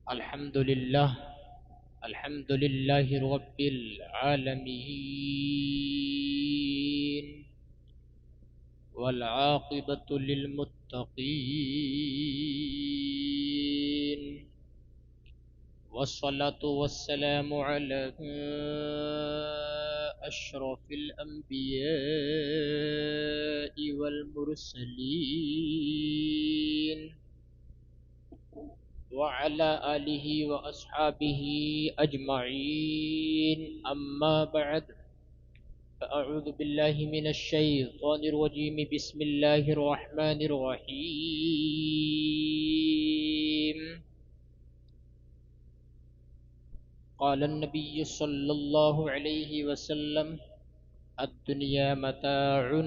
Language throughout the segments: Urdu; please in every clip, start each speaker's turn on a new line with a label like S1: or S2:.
S1: الحمد لله رب العالمين والعاقبة للمتقين والصلاة والسلام على أشرف الأنبياء والمرسلين وعلى آله وأصحابه أجمعين أما بعد فأعوذ بالله من الشيطان الرجيم بسم الله الرحمن الرحيم قال النبي صلى الله عليه وسلم الدنيا متاع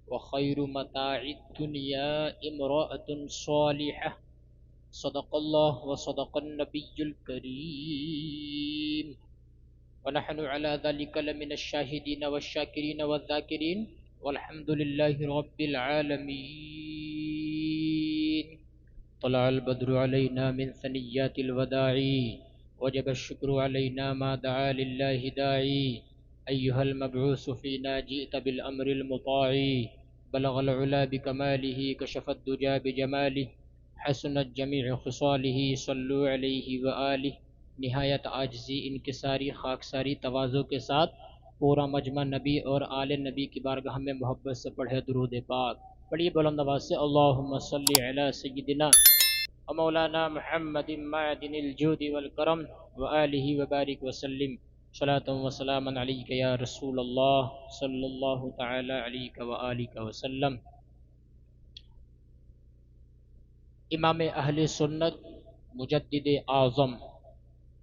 S1: وخير متاع الدنيا امرأة صالحة صدق الله وصدق النبي الكريم ونحن على ذلك لمن الشاهدين والشاكرين والذاكرين والحمد لله رب العالمين طلع البدر علينا من ثنيات الوداع وجب الشكر علينا ما دعا لله داعي أيها المبعوث فينا جئت بالأمر المطاع بلغ العلا بكماله كشف الدجى بجماله حسنت جمیع خصاله صلو علیہ وآلہ. نہایت عاجزی انکساری خاکساری تواضع کے ساتھ پورا مجمع نبی اور آل نبی کی بارگاہ میں محبت سے پڑھے درود پاک. پڑھیے بلند آواز سے اللہم صلی علی سیدنا و مولانا محمد معدن الجود والکرم وآلہ وبارک وسلم صلاۃ و سلاما علیک یا رسول اللہ صلی اللہ تعالی علیک وآلہ وسلم. امام اہل سنت مجدد اعظم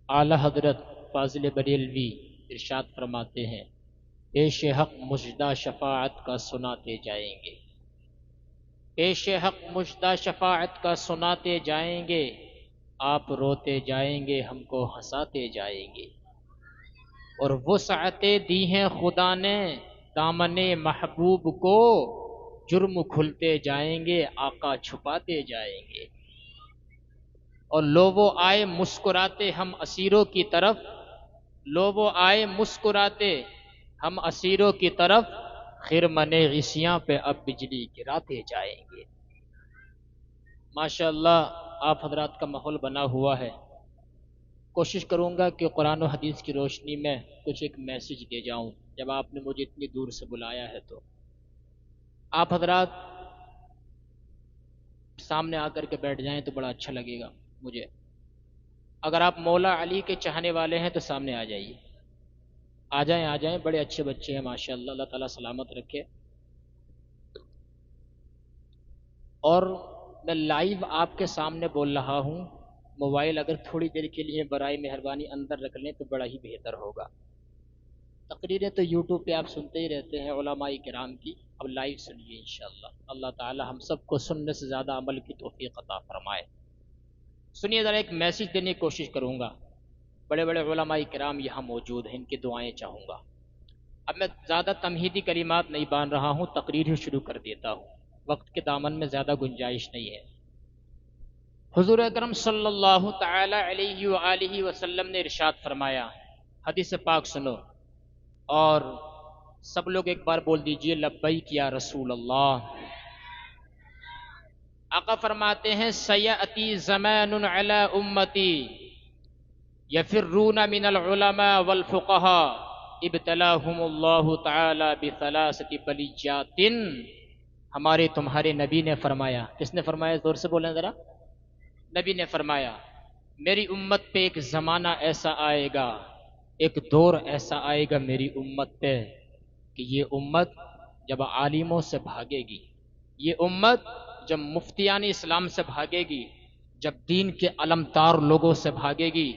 S1: اعلی حضرت فاضل بریلوی ارشاد فرماتے ہیں پیش حق مژدہ شفاعت کا سناتے جائیں گے، پیش حق مژدہ شفاعت کا سناتے جائیں گے، آپ روتے جائیں گے ہم کو ہنساتے جائیں گے. اور وسعتیں دی ہیں خدا نے دامن محبوب کو، جرم کھلتے جائیں گے آقا چھپاتے جائیں گے. اور لو وہ آئے مسکراتے ہم اسیروں کی طرف، لو وہ آئے مسکراتے ہم اسیروں کی طرف، خرمن عصیاں پہ اب بجلی گراتے جائیں گے. ماشاءاللہ آپ حضرات کا ماحول بنا ہوا ہے. کوشش کروں گا کہ قرآن و حدیث کی روشنی میں کچھ ایک میسج دے جاؤں. جب آپ نے مجھے اتنی دور سے بلایا ہے تو آپ حضرات سامنے آ کر کے بیٹھ جائیں تو بڑا اچھا لگے گا مجھے. اگر آپ مولا علی کے چاہنے والے ہیں تو سامنے آ جائیے، آ جائیں آ جائیں. بڑے اچھے بچے ہیں ماشاءاللہ، اللہ تعالیٰ سلامت رکھے. اور میں لائیو آپ کے سامنے بول رہا ہوں، موبائل اگر تھوڑی دیر کے لیے برائے مہربانی اندر رکھ لیں تو بڑا ہی بہتر ہوگا. تقریریں تو یوٹیوب پہ آپ سنتے ہی رہتے ہیں علماء کرام کی، اب لائیو سنیے انشاءاللہ. اللہ تعالی ہم سب کو سننے سے زیادہ عمل کی توفیق عطا فرمائے. سنیے ذرا ایک میسج دینے کی کوشش کروں گا. بڑے بڑے علماء کرام یہاں موجود ہیں، ان کی دعائیں چاہوں گا. اب میں زیادہ تمہیدی کلمات نہیں باندھ رہا ہوں، تقریر ہی شروع کر دیتا ہوں، وقت کے دامن میں زیادہ گنجائش نہیں ہے. حضور اکرم صلی اللہ تعالی علیہ وآلہ وسلم نے ارشاد فرمایا، حدیث پاک سنو اور سب لوگ ایک بار بول دیجئے لبیک یا رسول اللہ. آقا فرماتے ہیں سیأتی زمان علی امتی یفرون من العلماء والفقہاء ابتلاہم اللہ تعالی بثلاثت بلیجات. ہمارے تمہارے نبی نے فرمایا، کس نے فرمایا؟ زور سے بولیں ذرا. نبی نے فرمایا میری امت پہ ایک زمانہ ایسا آئے گا، ایک دور ایسا آئے گا میری امت پہ کہ یہ امت جب عالموں سے بھاگے گی، یہ امت جب مفتیان اسلام سے بھاگے گی، جب دین کے علمدار لوگوں سے بھاگے گی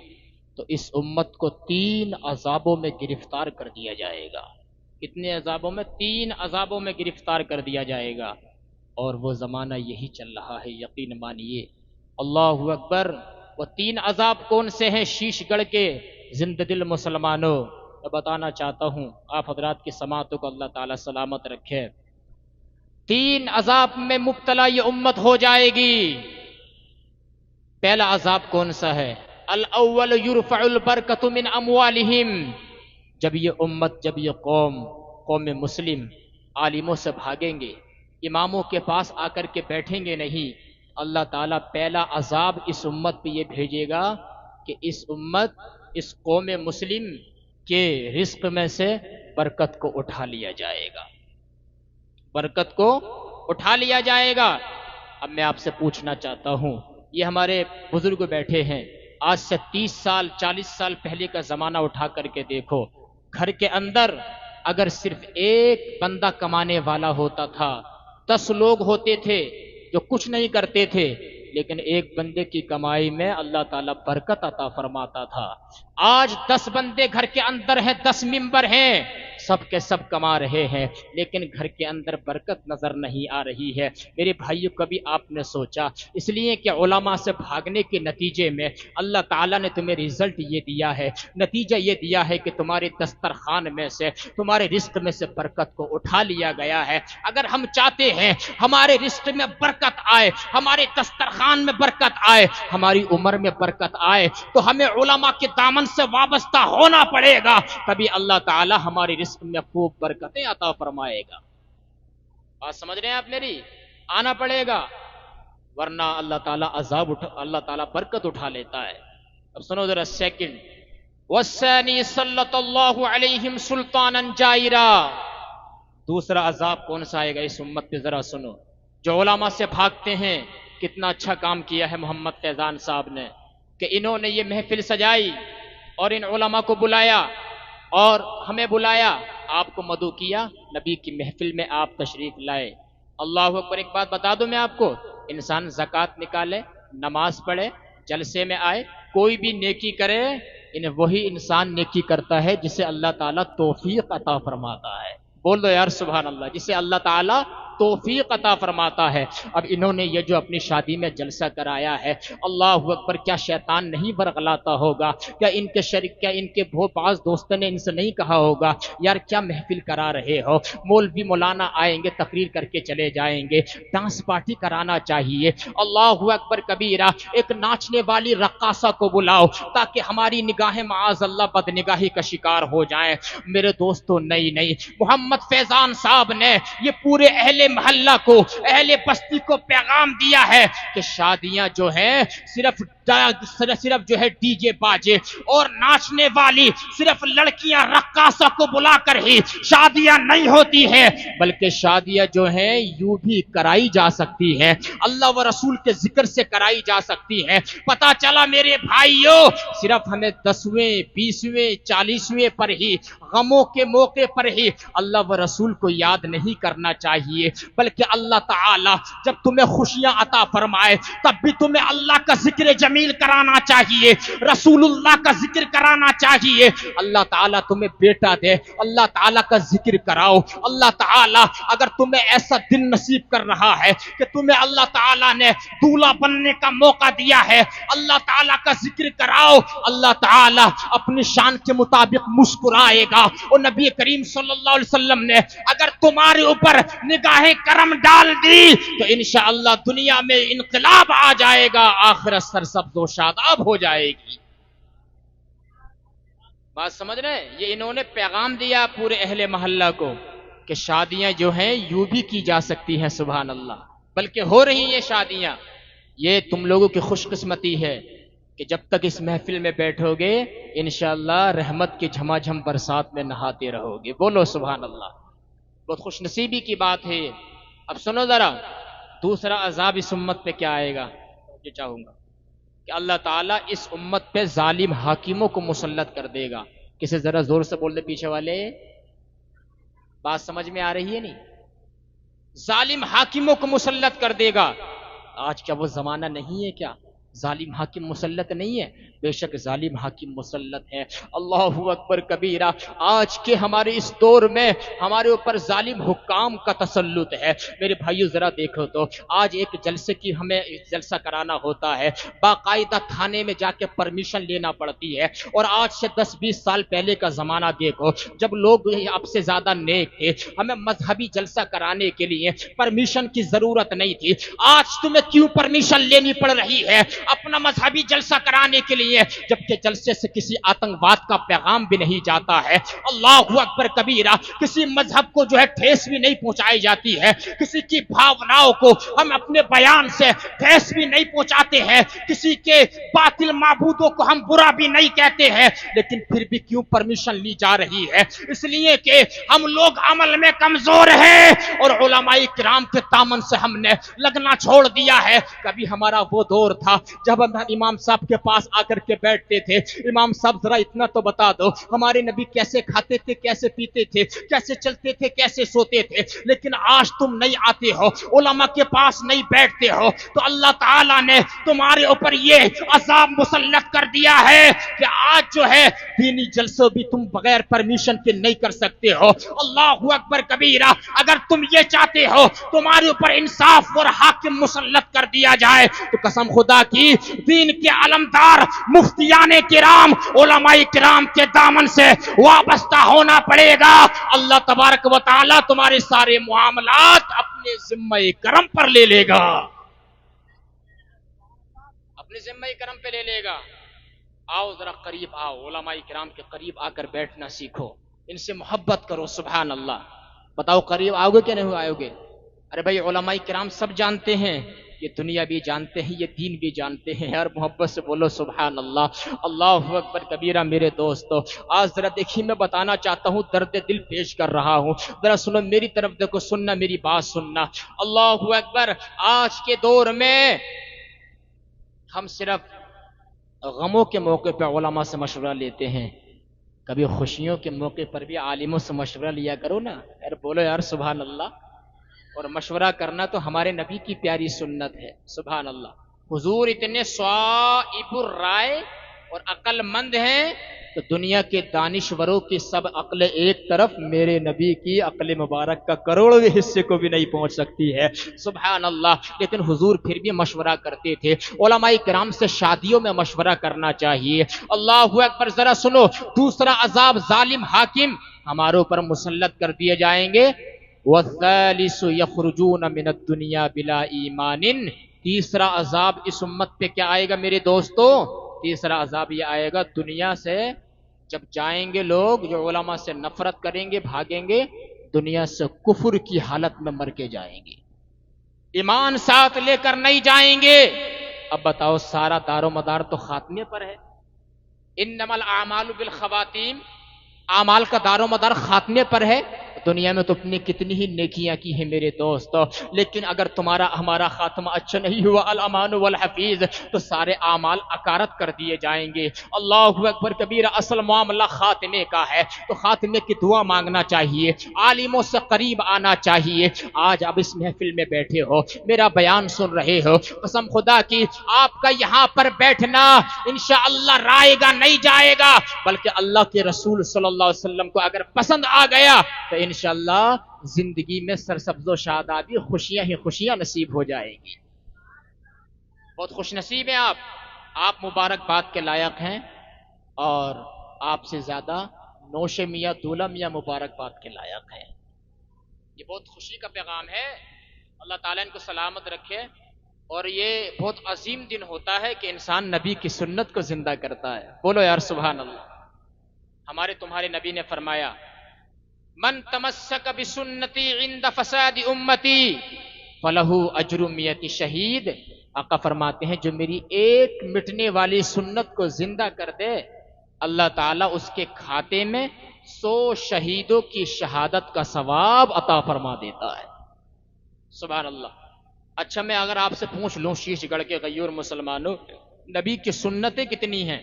S1: تو اس امت کو 3 عذابوں میں گرفتار کر دیا جائے گا. کتنے عذابوں میں؟ 3 عذابوں میں گرفتار کر دیا جائے گا. اور وہ زمانہ یہی چل رہا ہے، یقین مانیے. اللہ اکبر. وہ 3 عذاب کون سے ہیں؟ شیش گڑھ کے زندہ دل مسلمانوں میں بتانا چاہتا ہوں، آپ حضرات کی سماعتوں کو اللہ تعالی سلامت رکھے. 3 عذاب میں مبتلا یہ امت ہو جائے گی. پہلا عذاب کون سا ہے؟ الاول یرفع البرکۃ من اموالہم، جب یہ قوم مسلم عالموں سے بھاگیں گے، اماموں کے پاس آ کر کے بیٹھیں گے نہیں، اللہ تعالیٰ پہلا عذاب اس امت پہ یہ بھیجے گا کہ اس قوم مسلم کے رزق میں سے برکت کو اٹھا لیا جائے گا، برکت کو اٹھا لیا جائے گا۔ اب میں آپ سے پوچھنا چاہتا ہوں، یہ ہمارے بزرگ بیٹھے ہیں، آج سے 30 سال 40 سال پہلے کا زمانہ اٹھا کر کے دیکھو، گھر کے اندر اگر صرف ایک بندہ کمانے والا ہوتا تھا، 10 لوگ ہوتے تھے جو کچھ نہیں کرتے تھے، لیکن ایک بندے کی کمائی میں اللہ تعالیٰ برکت عطا فرماتا تھا۔ آج 10 بندے گھر کے اندر ہیں، 10 ممبر ہیں، سب کے سب کما رہے ہیں، لیکن گھر کے اندر برکت نظر نہیں آ رہی ہے۔ میرے بھائیو، کبھی آپ نے سوچا؟ اس لیے کہ علماء سے بھاگنے کے نتیجے میں اللہ تعالیٰ نے تمہیں رزلٹ یہ دیا ہے، نتیجہ یہ دیا ہے کہ تمہارے دسترخوان میں سے، تمہارے رزق میں سے برکت کو اٹھا لیا گیا ہے۔ اگر ہم چاہتے ہیں ہمارے رزق میں برکت آئے، ہمارے دسترخوان میں برکت آئے، ہماری عمر میں برکت آئے، تو ہمیں علماء کے دامن سے وابستہ ہونا پڑے گا، تبھی اللہ تعالیٰ ہمارے رزق میں خوب برکتیں عطا فرمائے گا۔ بات سمجھ رہے ہیں آپ میری؟ آنا پڑے گا، ورنہ اللہ تعالیٰ برکت اٹھا لیتا ہے۔ اب سنو ذرا سیکنڈ، والثانی صلت اللہ علیہم سلطانا جائرا، دوسرا عذاب کون سا آئے گا اس امت پہ؟ ذرا سنو، جو علماء سے بھاگتے ہیں، کتنا اچھا کام کیا ہے محمد فیضان صاحب نے کہ انہوں نے یہ محفل سجائی اور ان علماء کو بلایا اور ہمیں بلایا، آپ کو مدعو کیا، نبی کی محفل میں آپ تشریف لائے۔ اللہ اکبر۔ ایک بات بتا دوں میں آپ کو، انسان زکوٰۃ نکالے، نماز پڑھے، جلسے میں آئے، کوئی بھی نیکی کرے، وہی انسان نیکی کرتا ہے جسے اللہ تعالیٰ توفیق عطا فرماتا ہے۔ بول دو یار سبحان اللہ، جسے اللہ تعالیٰ توفیق عطا فرماتا ہے۔ اب انہوں نے یہ جو اپنی شادی میں جلسہ کرایا ہے، اللہ اکبر، کیا شیطان نہیں برغلاتا ہوگا؟ کیا ان کے شریک، کیا ان کے بعض دوستوں نے ان سے نہیں کہا ہوگا یار کیا محفل کرا رہے ہو، مولوی مولانا آئیں گے تقریر کر کے چلے جائیں گے، ڈانس پارٹی کرانا چاہیے، اللہ اکبر کبیرہ، ایک ناچنے والی رقاصہ کو بلاؤ تاکہ ہماری نگاہیں معاذ اللہ بدنگاہی کا شکار ہو جائیں۔ میرے دوستو، نہیں، محمد فیضان صاحب نے یہ پورے اہل محلہ کو، اہل بستی کو پیغام دیا ہے کہ شادیاں جو ہیں صرف جو ہے ڈی جے باجے اور ناچنے والی صرف لڑکیاں رقاصہ کو بلا کر ہی شادیاں نہیں ہوتی ہیں، بلکہ شادیاں جو ہیں یوں بھی کرائی جا سکتی ہیں، اللہ و رسول کے ذکر سے کرائی جا سکتی ہیں۔ پتا چلا میرے بھائیوں، صرف ہمیں 10ویں 20ویں 40ویں پر ہی، غموں کے موقع پر ہی اللہ و رسول کو یاد نہیں کرنا چاہیے، بلکہ اللہ تعالی جب تمہیں خوشیاں عطا فرمائے تب بھی تمہیں اللہ کا ذکر جمیل کرانا چاہیے، رسول اللہ کا ذکر کرانا چاہیے۔ اللہ تعالیٰ تمہیں بیٹا دے، اللہ تعالیٰ کا ذکر کراؤ۔ اللہ تعالیٰ اگر تمہیں ایسا دن نصیب کر رہا ہے کہ تمہیں اللہ تعالیٰ نے دولہا بننے کا موقع دیا ہے، اللہ تعالیٰ کا ذکر کراؤ، اللہ تعالیٰ اپنی شان کے مطابق مسکرائے گا۔ اور نبی کریم صلی اللہ علیہ وسلم نے اگر تمہارے اوپر نگاہ کرم ڈال دی تو انشاءاللہ دنیا میں انقلاب آ جائے گا، آخرت سرسبز و شاداب ہو جائے گی۔ بات سمجھ رہے ہیں؟ یہ انہوں نے پیغام دیا پورے اہل محلہ کو کہ شادیاں جو ہیں یوں بھی کی جا سکتی ہیں، سبحان اللہ، بلکہ ہو رہی ہیں شادیاں۔ یہ تم لوگوں کی خوش قسمتی ہے کہ جب تک اس محفل میں بیٹھو گے انشاءاللہ رحمت کی جھما جھم برسات میں نہاتے رہو گے۔ بولو سبحان اللہ، بہت خوش نصیبی کی بات ہے۔ اب سنو ذرا، دوسرا عذاب اس امت پہ کیا آئے گا؟ یہ چاہوں گا کہ اللہ تعالیٰ اس امت پہ ظالم حاکموں کو مسلط کر دے گا۔ کسے ذرا زور سے بول دے پیچھے والے، بات سمجھ میں آ رہی ہے نہیں؟ ظالم حاکموں کو مسلط کر دے گا۔ آج کیا وہ زمانہ نہیں ہے کیا ظالم حاکم مسلط نہیں ہے؟ بے شک ظالم حاکم مسلط ہے۔ اللہ اکبر کبیرہ، آج کے ہمارے اس دور میں ہمارے اوپر ظالم حکام کا تسلط ہے۔ میرے بھائیو ذرا دیکھو تو، آج ایک جلسے کی ہمیں جلسہ کرانا ہوتا ہے، باقاعدہ تھانے میں جا کے پرمیشن لینا پڑتی ہے، اور آج سے 10-20 سال پہلے کا زمانہ دیکھو جب لوگ اب سے زیادہ نیک تھے، ہمیں مذہبی جلسہ کرانے کے لیے پرمیشن کی ضرورت نہیں تھی۔ آج تمہیں کیوں پرمیشن لینی پڑ رہی ہے؟ اپنا مذہبی جلسہ کرانے کے لیے، جبکہ جلسے سے کسی آتنکواد کا پیغام بھی نہیں جاتا ہے۔ اللہ اکبر کبیرہ، کسی مذہب کو جو ہے ٹھیس بھی نہیں پہنچائی جاتی ہے، کسی کی بھاوناؤں کو ہم اپنے بیان سے ٹھیس بھی نہیں پہنچاتے ہیں، کسی کے باطل معبودوں کو ہم برا بھی نہیں کہتے ہیں، لیکن پھر بھی کیوں پرمیشن لی جا رہی ہے؟ اس لیے کہ ہم لوگ عمل میں کمزور ہیں اور علماء کرام کے دامن سے ہم نے لگنا چھوڑ دیا ہے۔ کبھی ہمارا وہ دور تھا جب ہم امام صاحب کے پاس آ کر کے بیٹھتے تھے، امام صاحب ذرا اتنا تو بتا دو ہمارے نبی کیسے کھاتے تھے، کیسے پیتے تھے، کیسے چلتے تھے، کیسے سوتے تھے۔ لیکن آج تم نہیں آتے ہو، علماء کے پاس نہیں بیٹھتے ہو، تو اللہ تعالیٰ نے تمہارے اوپر یہ عذاب مسلط کر دیا ہے کہ آج جو ہے دینی جلسوں بھی تم بغیر پرمیشن کے نہیں کر سکتے ہو۔ اللہ اکبر کبیرہ، اگر تم یہ چاہتے ہو تمہارے اوپر انصاف اور حاکم مسلط کر دیا جائے تو قسم خدا کی دین کے علمدار مفتیان کرام، علماء کرام کے دامن سے وابستہ ہونا پڑے گا۔ اللہ تبارک و تعالی تمہارے سارے معاملات اپنے ذمہ کرم پر لے لے گا، اپنے ذمہ کرم پہ لے لے گا۔ آؤ ذرا قریب آؤ، علماء کرام کے قریب آ کر بیٹھنا سیکھو، ان سے محبت کرو۔ سبحان اللہ۔ بتاؤ قریب آؤ گے کہ نہیں آؤ گے؟ ارے بھائی علماء کرام سب جانتے ہیں، یہ دنیا بھی جانتے ہیں، یہ دین بھی جانتے ہیں یار، محبت سے بولو سبحان اللہ۔ اللہ اکبر کبیرہ میرے دوستو، آج ذرا دیکھیے میں بتانا چاہتا ہوں، درد دل پیش کر رہا ہوں، ذرا سنو میری طرف دیکھو، سننا میری بات سننا۔ اللہ اکبر، آج کے دور میں ہم صرف غموں کے موقع پہ علماء سے مشورہ لیتے ہیں، کبھی خوشیوں کے موقع پر بھی عالموں سے مشورہ لیا کرو نا یار، بولو یار سبحان اللہ۔ اور مشورہ کرنا تو ہمارے نبی کی پیاری سنت ہے۔ سبحان اللہ۔ حضور اتنے صائب الرائے اور عقل مند ہیں تو دنیا کے دانشوروں کی سب عقل ایک طرف، میرے نبی کی عقل مبارک کا کروڑویں حصے کو بھی نہیں پہنچ سکتی ہے۔ سبحان اللہ۔ لیکن حضور پھر بھی مشورہ کرتے تھے۔ علماء کرام سے شادیوں میں مشورہ کرنا چاہیے۔ اللہ اکبر۔ ذرا سنو، دوسرا عذاب ظالم حاکم ہمارے اوپر مسلط کر دیے جائیں گے۔ والثالث یخرجون من الدنیا بلا ایمان۔ تیسرا عذاب اس امت پہ کیا آئے گا میرے دوستو؟ تیسرا عذاب یہ آئے گا، دنیا سے جب جائیں گے لوگ جو علماء سے نفرت کریں گے، بھاگیں گے، دنیا سے کفر کی حالت میں مر کے جائیں گے، ایمان ساتھ لے کر نہیں جائیں گے۔ اب بتاؤ، سارا دار و مدار تو خاتمے پر ہے۔ انما الاعمال بالخواتیم، اعمال کا دار و مدار خاتمے پر ہے۔ دنیا میں تو اپنی کتنی ہی نیکیاں کی ہیں میرے دوست، لیکن اگر تمہارا ہمارا خاتمہ اچھا نہیں ہوا، الامان والحفیظ، تو سارے اعمال اکارت کر دیے جائیں گے۔ اللہ اکبر کبیرہ۔ اصل معاملہ خاتمے کا ہے، تو خاتمے کی دعا مانگنا چاہیے، عالموں سے قریب آنا چاہیے۔ آج اب اس محفل میں بیٹھے ہو، میرا بیان سن رہے ہو، قسم خدا کی آپ کا یہاں پر بیٹھنا انشاءاللہ رائے گا نہیں جائے گا، بلکہ اللہ کے رسول صلی اللہ علیہ وسلم کو اگر پسند آ گیا تو انشاءاللہ زندگی میں سرسبز و شادابی، خوشیاں ہی خوشیاں نصیب ہو جائیں گی۔ بہت خوش نصیب ہیں آپ مبارکباد کے لائق ہیں، اور آپ سے زیادہ نوش میاں دولہ میاں مبارکباد کے لائق ہیں۔ یہ بہت خوشی کا پیغام ہے، اللہ تعالیٰ ان کو سلامت رکھے۔ اور یہ بہت عظیم دن ہوتا ہے کہ انسان نبی کی سنت کو زندہ کرتا ہے۔ بولو یار سبحان اللہ۔ ہمارے تمہارے نبی نے فرمایا، من تمسک بسنتی عند فساد امتی فلہ اجر مئت شہید۔ آقا فرماتے ہیں جو میری ایک مٹنے والی سنت کو زندہ کر دے، اللہ تعالیٰ اس کے کھاتے میں 100 شہیدوں کی شہادت کا ثواب عطا فرما دیتا ہے۔ سبحان اللہ۔ اچھا میں اگر آپ سے پوچھ لوں شیش گڑھ کے غیور مسلمانوں، نبی کی سنتیں کتنی ہیں،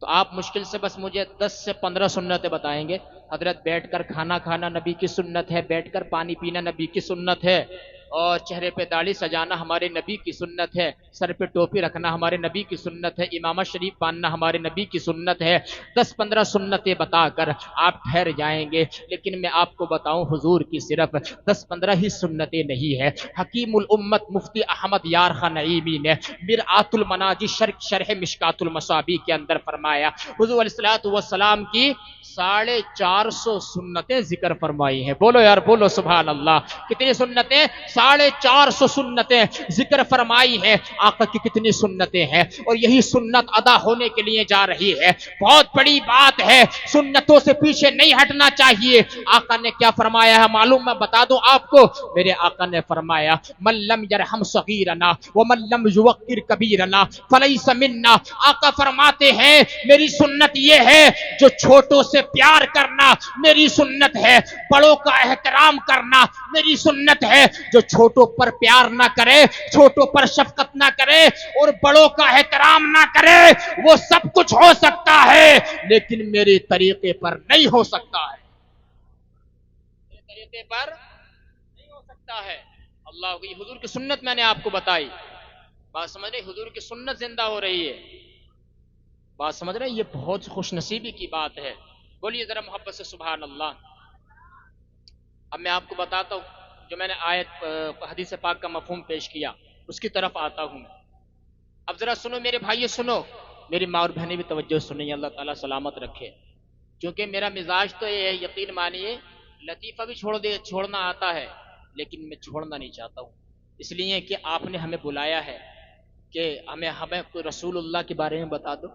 S1: تو آپ مشکل سے بس مجھے 10 سے 15 سنتیں بتائیں گے۔ حضرت بیٹھ کر کھانا کھانا نبی کی سنت ہے، بیٹھ کر پانی پینا نبی کی سنت ہے، اور چہرے پہ داڑھی سجانا ہمارے نبی کی سنت ہے، سر پہ ٹوپی رکھنا ہمارے نبی کی سنت ہے، امامہ شریف باندھنا ہمارے نبی کی سنت ہے۔ 10-15 سنتیں بتا کر آپ ٹھہر جائیں گے، لیکن میں آپ کو بتاؤں حضور کی صرف 10-15 ہی سنتیں نہیں ہے۔ حکیم الامت مفتی احمد یار خان نعیمی نے مرآت المناجی شرح مشکات المصابیح کے اندر فرمایا، حضور علیہ الصلوۃ والسلام کی 450 سنتیں ذکر فرمائی ہیں۔ بولو یار بولو سبحان اللہ۔ کتنی سنتیں؟ 450 سنتیں ذکر فرمائی ہیں. آقا کی کتنی سنتیں ہیں اور یہی سنت ادا ہونے کے لیے جا رہی ہے. بہت بڑی بات ہے, سنتوں سے پیچھے نہیں ہٹنا چاہیے. آقا نے کیا فرمایا ہے معلوم, میں بتا دوں آپ کو. میرے آقا نے فرمایا من لم یرحم صغیرنا ومن لم یوقر کبیرنا فلیس منا. آقا فرماتے ہیں میری سنت یہ ہے جو چھوٹوں سے پیار کرنا میری سنت ہے, بڑوں کا احترام کرنا میری سنت ہے. جو چھوٹوں پر پیار نہ کرے, چھوٹوں پر شفقت نہ کرے اور بڑوں کا احترام نہ کرے, وہ سب کچھ ہو سکتا ہے لیکن میرے طریقے پر نہیں ہو سکتا ہے, میرے طریقے پر نہیں ہو سکتا ہے. اللہ کی حضور کی سنت میں نے آپ کو بتائی. بات سمجھ رہے, حضور کی سنت زندہ ہو رہی ہے. بات سمجھ رہے, یہ بہت خوش نصیبی کی بات ہے. بولیے ذرا محبت سے سبحان اللہ. اب میں آپ کو بتاتا ہوں, جو میں نے آیت حدیث پاک کا مفہوم پیش کیا اس کی طرف آتا ہوں میں. اب ذرا سنو میرے بھائیو, سنو میری ماں اور بہنیں بھی توجہ سنیں, اللہ تعالیٰ سلامت رکھے. کیونکہ میرا مزاج تو یہ ہے, یقین مانیے لطیفہ بھی چھوڑنا آتا ہے لیکن میں چھوڑنا نہیں چاہتا ہوں. اس لیے کہ آپ نے ہمیں بلایا ہے کہ ہمیں کوئی رسول اللہ کے بارے میں بتا دو,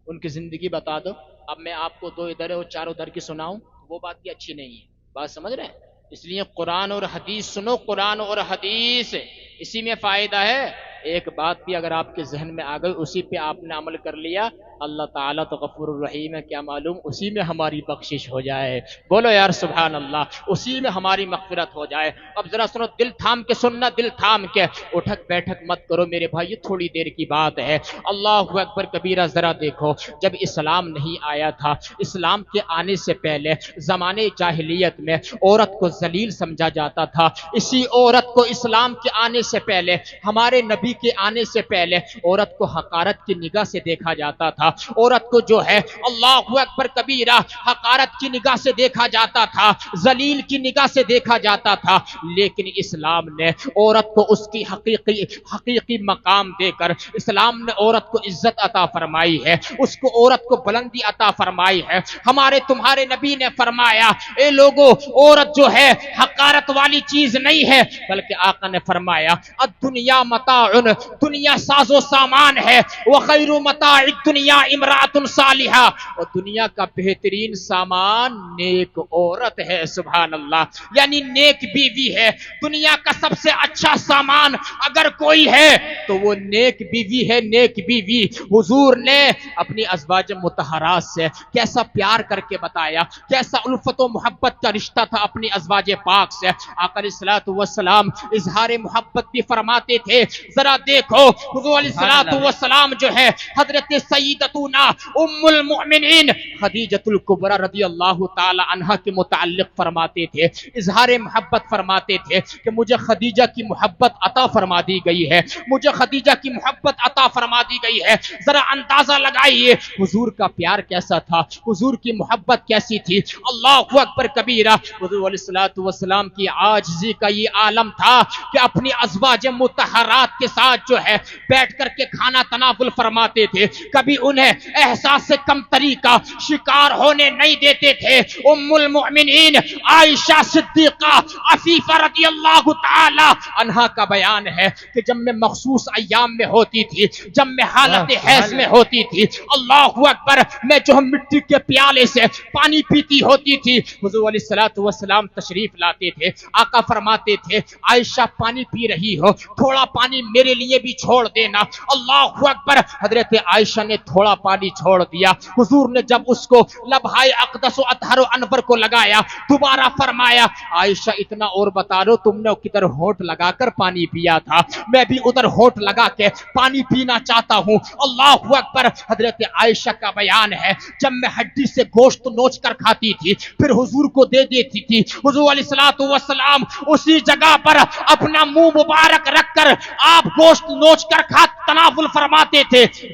S1: ان کی زندگی بتا دو. اب میں آپ کو 2 ادھر اور 4 ادھر کی سناؤں, وہ بات بھی اچھی نہیں ہے. بات سمجھ رہے ہیں, اس لیے قرآن اور حدیث سنو, قرآن اور حدیث, اسی میں فائدہ ہے. ایک بات بھی اگر آپ کے ذہن میں آ گئی, اسی پہ آپ نے عمل کر لیا, اللہ تعالیٰ تو غفور الرحیم ہے, کیا معلوم اسی میں ہماری بخشش ہو جائے. بولو یار سبحان اللہ, اسی میں ہماری مغفرت ہو جائے. اب ذرا سنو, دل تھام کے سننا, دل تھام کے, اٹھک بیٹھک مت کرو میرے بھائی, تھوڑی دیر کی بات ہے. اللہ اکبر کبیرہ. ذرا دیکھو, جب اسلام نہیں آیا تھا, اسلام کے آنے سے پہلے زمانے جاہلیت میں عورت کو ذلیل سمجھا جاتا تھا. اسی عورت کو اسلام کے آنے سے پہلے, ہمارے نبی کے آنے سے پہلے عورت کو حقارت کی نگاہ سے دیکھا جاتا تھا. عورت کو جو ہے اللہ اکبر کبیرہ حقارت کی نگاہ سے دیکھا جاتا تھا, ذلیل کی نگاہ سے دیکھا جاتا تھا. لیکن اسلام نے عورت کو اس کی حقیقی مقام دے کر اسلام نے عورت کو عزت عطا فرمائی ہے, اس کو عورت کو بلندی عطا فرمائی ہے. ہمارے تمہارے نبی نے فرمایا اے لوگو, عورت جو ہے حقارت والی چیز نہیں ہے, بلکہ آقا نے فرمایا الدنیا متاع, دنیا ساز و سامان ہے, وخیر متاع الدنیا امرأۃ صالحہ, اور دنیا کا بہترین سامان نیک عورت ہے. سبحان اللہ, یعنی نیک بیوی ہے. دنیا کا سب سے اچھا سامان اگر کوئی ہے تو وہ نیک بیوی ہے, نیک بیوی. حضور نے اپنی ازواج مطہرات سے کیسا پیار کر کے بتایا, کیسا الفت و محبت کا رشتہ تھا اپنی ازواج پاک سے. آقا علیہ الصلوۃ والسلام اظہار محبت بھی فرماتے تھے. ذرا دیکھو, حضور علیہ الصلوۃ والسلام جو ہے حضرت سیدتنا ام المؤمنین خدیجۃ الکبریٰ رضی اللہ تعالی عنہا کے متعلق فرماتے تھے, اظہار محبت فرماتے تھے کہ مجھے خدیجہ کی محبت عطا فرما دی گئی ہے, مجھے خدیجہ کی محبت عطا فرما دی گئی ہے. ذرا اندازہ لگائیے حضور کا پیار کیسا تھا, حضور کی محبت کیسی تھی. اللہ اکبر کبیرہ. حضور علیہ الصلوۃ والسلام کی عاجزی کا یہ عالم تھا کہ اپنی ازواج مطہرات کے ساتھ جو ہے بیٹھ کر کے کھانا تناول فرماتے تھے, کبھی انہیں احساس سے کم طریقہ شکار ہونے نہیں دیتے تھے. ام المؤمنین عائشہ صدیقہ عفیفہ رضی اللہ تعالی عنہا کا بیان ہے کہ جب میں مخصوص ایام میں ہوتی تھی, جب میں حالت حیض میں ہوتی تھی, اللہ اکبر, میں جو مٹی کے پیالے سے پانی پیتی ہوتی تھی, حضور علیہ الصلوۃ والسلام تشریف لاتے تھے. آقا فرماتے تھے عائشہ پانی پی رہی ہو, تھوڑا پانی میرے لیے بھی چھوڑ دینا. اللہ اکبر, حضرت عائشہ نے تھوڑا پانی چھوڑ دیا. حضور نے جب اس کو لبھائے اقدس و اطہر و انور کو لگایا, دوبارہ فرمایا عائشہ اتنا اور بتا دو, تم نے کدھر ہونٹ لگا کر پانی پیا تھا, میں بھی ادھر ہونٹ لگا کے پانی پینا چاہتا ہوں. اللہ اکبر. حضرت عائشہ کا بیان ہے جب میں ہڈی سے گوشت نوچ کر کھاتی تھی پھر حضور کو دے دیتی تھی, حضور علیہ الصلوۃ والسلام اسی جگہ پر اپنا منہ مبارک رکھ کر آپ گوشت نوچ کر تناول فرماتے تھے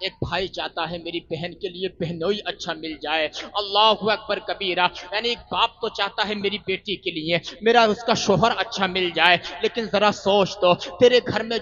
S1: ایک بھائی چاہتا ہے میری بہن کے لیے بہنوئی اچھا مل جائے، اللہ اکبر کبیرہ، یعنی ایک باپ تو چاہتا ہے میری بیٹی کے لیے میرا اس کا شوہر اچھا مل جائے، لیکن ذرا سوچ تو تیرے گھر میں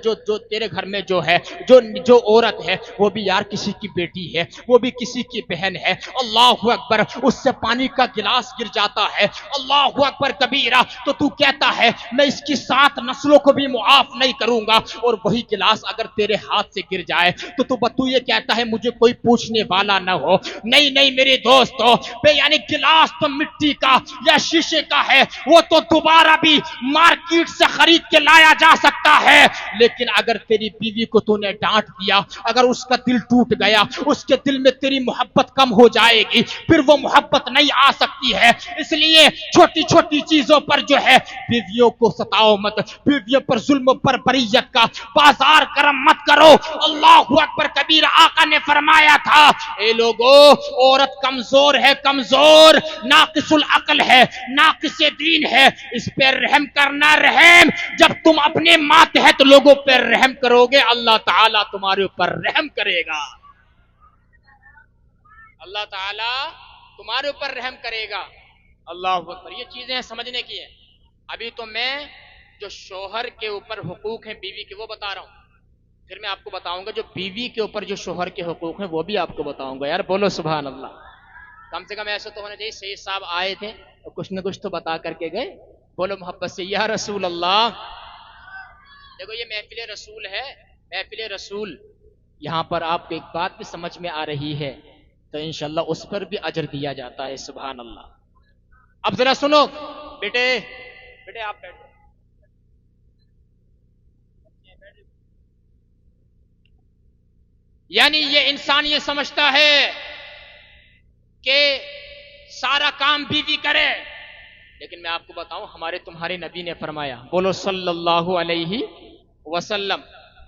S1: تیرے گھر میں جو ہے جو عورت ہے وہ بھی یار کسی کی بیٹی ہے، وہ بھی کسی کی بہن ہے، اللہ اکبر، اس سے پانی کا گلاس گر جاتا ہے، اللہ اکبر کبیرہ، تو تو کہتا ہے میں اس کی 7 نسلوں کو بھی معاف نہیں کروں گا، اور وہی گلاس اگر تیرے ہاتھ سے گر جائے تو یہ کہتا ہے مجھے کوئی پوچھنے والا نہ ہو۔ نہیں نہیں میرے دوستو، یعنی گلاس تو مٹی کا یا شیشے کا ہے، وہ تو دوبارہ بھی مارکیٹ سے خرید کے لایا جا سکتا ہے، لیکن اگر تیری بیوی کو تو نے ڈانٹ دیا، اگر اس کا دل ٹوٹ گیا، اس کے دل میں تیری محبت کم ہو جائے گی، پھر وہ محبت نہیں آ سکتی ہے۔ اس لیے چھوٹی چھوٹی چیزوں پر جو ہے بیویوں کو ستاؤ مت، بیویوں پر ظلم پر بریت کا بازار گرم مت کرو۔ اللہ اکبر کبیر، آقا نے فرمایا تھا اے لوگو، عورت کمزور ہے، کمزور، ناقص العقل ہے، ناقص دین ہے، اس پہ رحم کرنا، رحم جب تم اپنے ماتحت لوگوں پہ رحم کرو گے اللہ تعالیٰ تمہارے اوپر رحم کرے گا، اللہ تعالیٰ تمہارے اوپر رحم کرے گا۔ اللہ اکبر، یہ چیزیں سمجھنے کی ہیں۔ ابھی تو میں جو شوہر کے اوپر حقوق ہیں بیوی کے وہ بتا رہا ہوں، پھر میں آپ کو بتاؤں گا جو بیوی کے اوپر جو شوہر کے حقوق ہیں وہ بھی آپ کو بتاؤں گا۔ یار بولو سبحان اللہ، کم سے کم ایسا تو ہونا چاہیے سید صاحب آئے تھے اور کچھ نہ کچھ تو بتا کر کے گئے، بولو محبت سے یا رسول اللہ۔ دیکھو یہ محفل رسول ہے، محفل رسول، یہاں پر آپ کو ایک بات بھی سمجھ میں آ رہی ہے تو انشاءاللہ اس پر بھی اجر دیا جاتا ہے، سبحان اللہ۔ اب ذرا سنو بیٹے، بیٹے آپ بیٹھو، یعنی یہ انسان یہ سمجھتا ہے کہ سارا کام بیوی کرے، لیکن میں آپ کو بتاؤں ہمارے تمہارے نبی نے فرمایا، بولو صلی اللہ علیہ وسلم،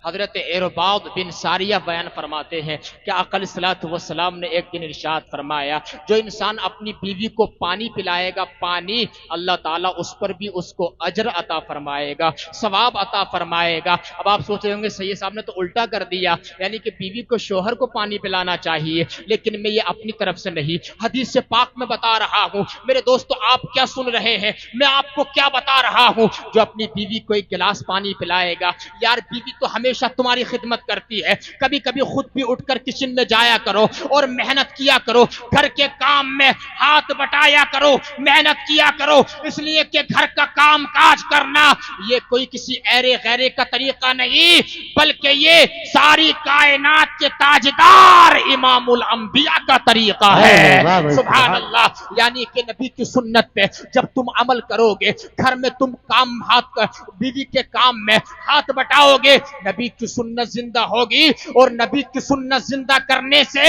S1: حضرت عرباض بن ساریہ بیان فرماتے ہیں کہ آقا علیہ الصلوۃ والسلام نے ایک دن ارشاد فرمایا جو انسان اپنی بیوی کو پانی پلائے گا، پانی، اللہ تعالیٰ اس پر بھی اس کو اجر عطا فرمائے گا، ثواب عطا فرمائے گا۔ اب آپ سوچ رہے ہوں گے سید صاحب نے تو الٹا کر دیا، یعنی کہ بیوی کو شوہر کو پانی پلانا چاہیے، لیکن میں یہ اپنی طرف سے نہیں، حدیث سے پاک میں بتا رہا ہوں۔ میرے دوستو آپ کیا سن رہے ہیں، میں آپ کو کیا بتا رہا ہوں، جو اپنی بیوی کو ایک گلاس پانی پلائے گا، یار بیوی تو ہمیشہ تمہاری خدمت کرتی ہے، کبھی کبھی خود بھی اٹھ کر کچن میں جایا کرو اور محنت کیا کرو، گھر کے کام میں ہاتھ بٹایا کرو، محنت کیا کرو، اس لیے کہ گھر کا کام کاج کرنا یہ کوئی کسی ایرے غیرے کا طریقہ نہیں، بلکہ یہ ساری کائنات کے تاجدار امام الانبیاء کا طریقہ ہے، سبحان اللہ۔ یعنی کہ نبی کی سنت پہ جب تم عمل کرو گے، گھر میں تم کام بیوی کے کام میں ہاتھ بٹاؤ گے، نبی کی سنت زندہ ہوگی، اور نبی کی سنت زندہ کرنے سے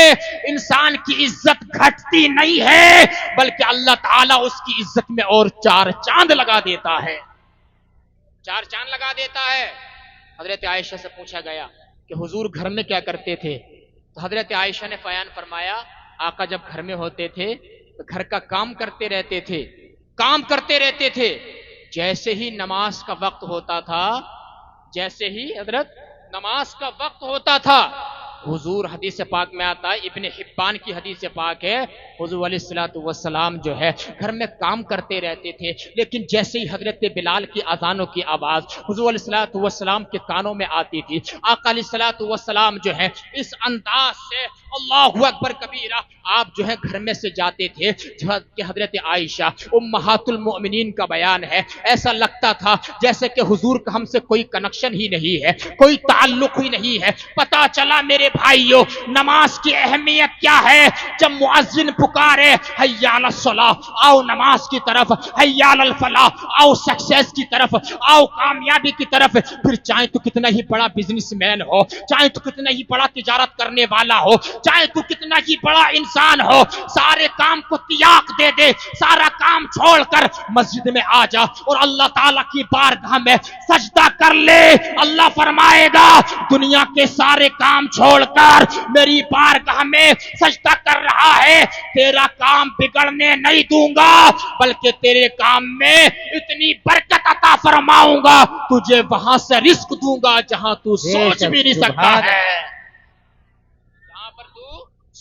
S1: انسان کی عزت گھٹتی نہیں ہے، بلکہ اللہ تعالیٰ اس کی عزت میں اور 4 چاند لگا دیتا ہے، 4 چاند لگا دیتا ہے۔ حضرت عائشہ سے پوچھا گیا کہ حضور گھر میں کیا کرتے تھے، تو حضرت عائشہ نے بیان فرمایا آقا جب گھر میں ہوتے تھے تو گھر کا کام کرتے رہتے تھے، کام کرتے رہتے تھے، جیسے ہی نماز کا وقت ہوتا تھا، جیسے ہی حضرت نماز کا وقت ہوتا تھا، حضور حدیث پاک میں آتا ہے، ابن حبان کی حدیث پاک ہے، حضور علیہ الصلوۃ والسلام جو ہے گھر میں کام کرتے رہتے تھے، لیکن جیسے ہی حضرت بلال کی اذانوں کی آواز حضور علیہ الصلوۃ والسلام کے کانوں میں آتی تھی، آقا علیہ الصلوۃ والسلام جو ہے اس انداز سے اللہ اکبر کبیرہ آپ جو ہے گھر میں سے جاتے تھے کہ حضرت عائشہ امہات المؤمنین کا بیان ہے، ایسا لگتا تھا جیسے کہ حضور کا ہم سے کوئی کنیکشن ہی نہیں ہے، کوئی تعلق ہی نہیں ہے۔ پتا چلا میرے بھائیوں نماز کی اہمیت کیا ہے، جب مؤذن پکارے حی علی الصلاۃ، آؤ نماز کی طرف، حی علی الفلاح، آؤ سکسیس کی طرف، آؤ کامیابی کی طرف، پھر چاہے تو کتنا ہی بڑا بزنس مین ہو، چاہے تو کتنا ہی بڑا تجارت کرنے والا ہو، چاہے تو کتنا ہی بڑا انسان ہو، سارے کام کو تیاق دے دے، سارا کام چھوڑ کر مسجد میں آ جا اور اللہ تعالیٰ کی بارگاہ میں سجدہ کر لے، اللہ فرمائے گا دنیا کے سارے کام چھوڑ کر میری بارگاہ میں سجدہ کر رہا ہے، تیرا کام بگڑنے نہیں دوں گا، بلکہ تیرے کام میں اتنی برکت عطا فرماؤں گا، تجھے وہاں سے رزق دوں گا جہاں تو سوچ بھی نہیں سکتا ہے۔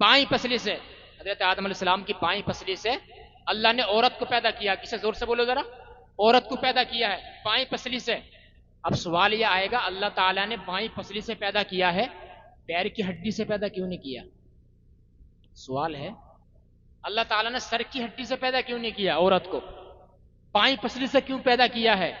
S1: بائیں پسلی سے، حضرت آدم علیہ السلام کی بائیں پسلی سے اللہ نے عورت کو پیدا کیا. کسے؟ زور سے بولو ذرا. عورت کو پیدا کیا ہے بائیں پسلی سے. اب سوال یہ آئے گا اللہ تعالیٰ نے بائیں پسلی سے پیدا کیا ہے، پیر کی ہڈی سے پیدا کیوں نہیں کیا؟ سوال ہے. اللہ تعالیٰ نے سر کی ہڈی سے پیدا کیوں نہیں کیا عورت کو؟ بائیں پسلی سے کیوں پیدا کیا ہے؟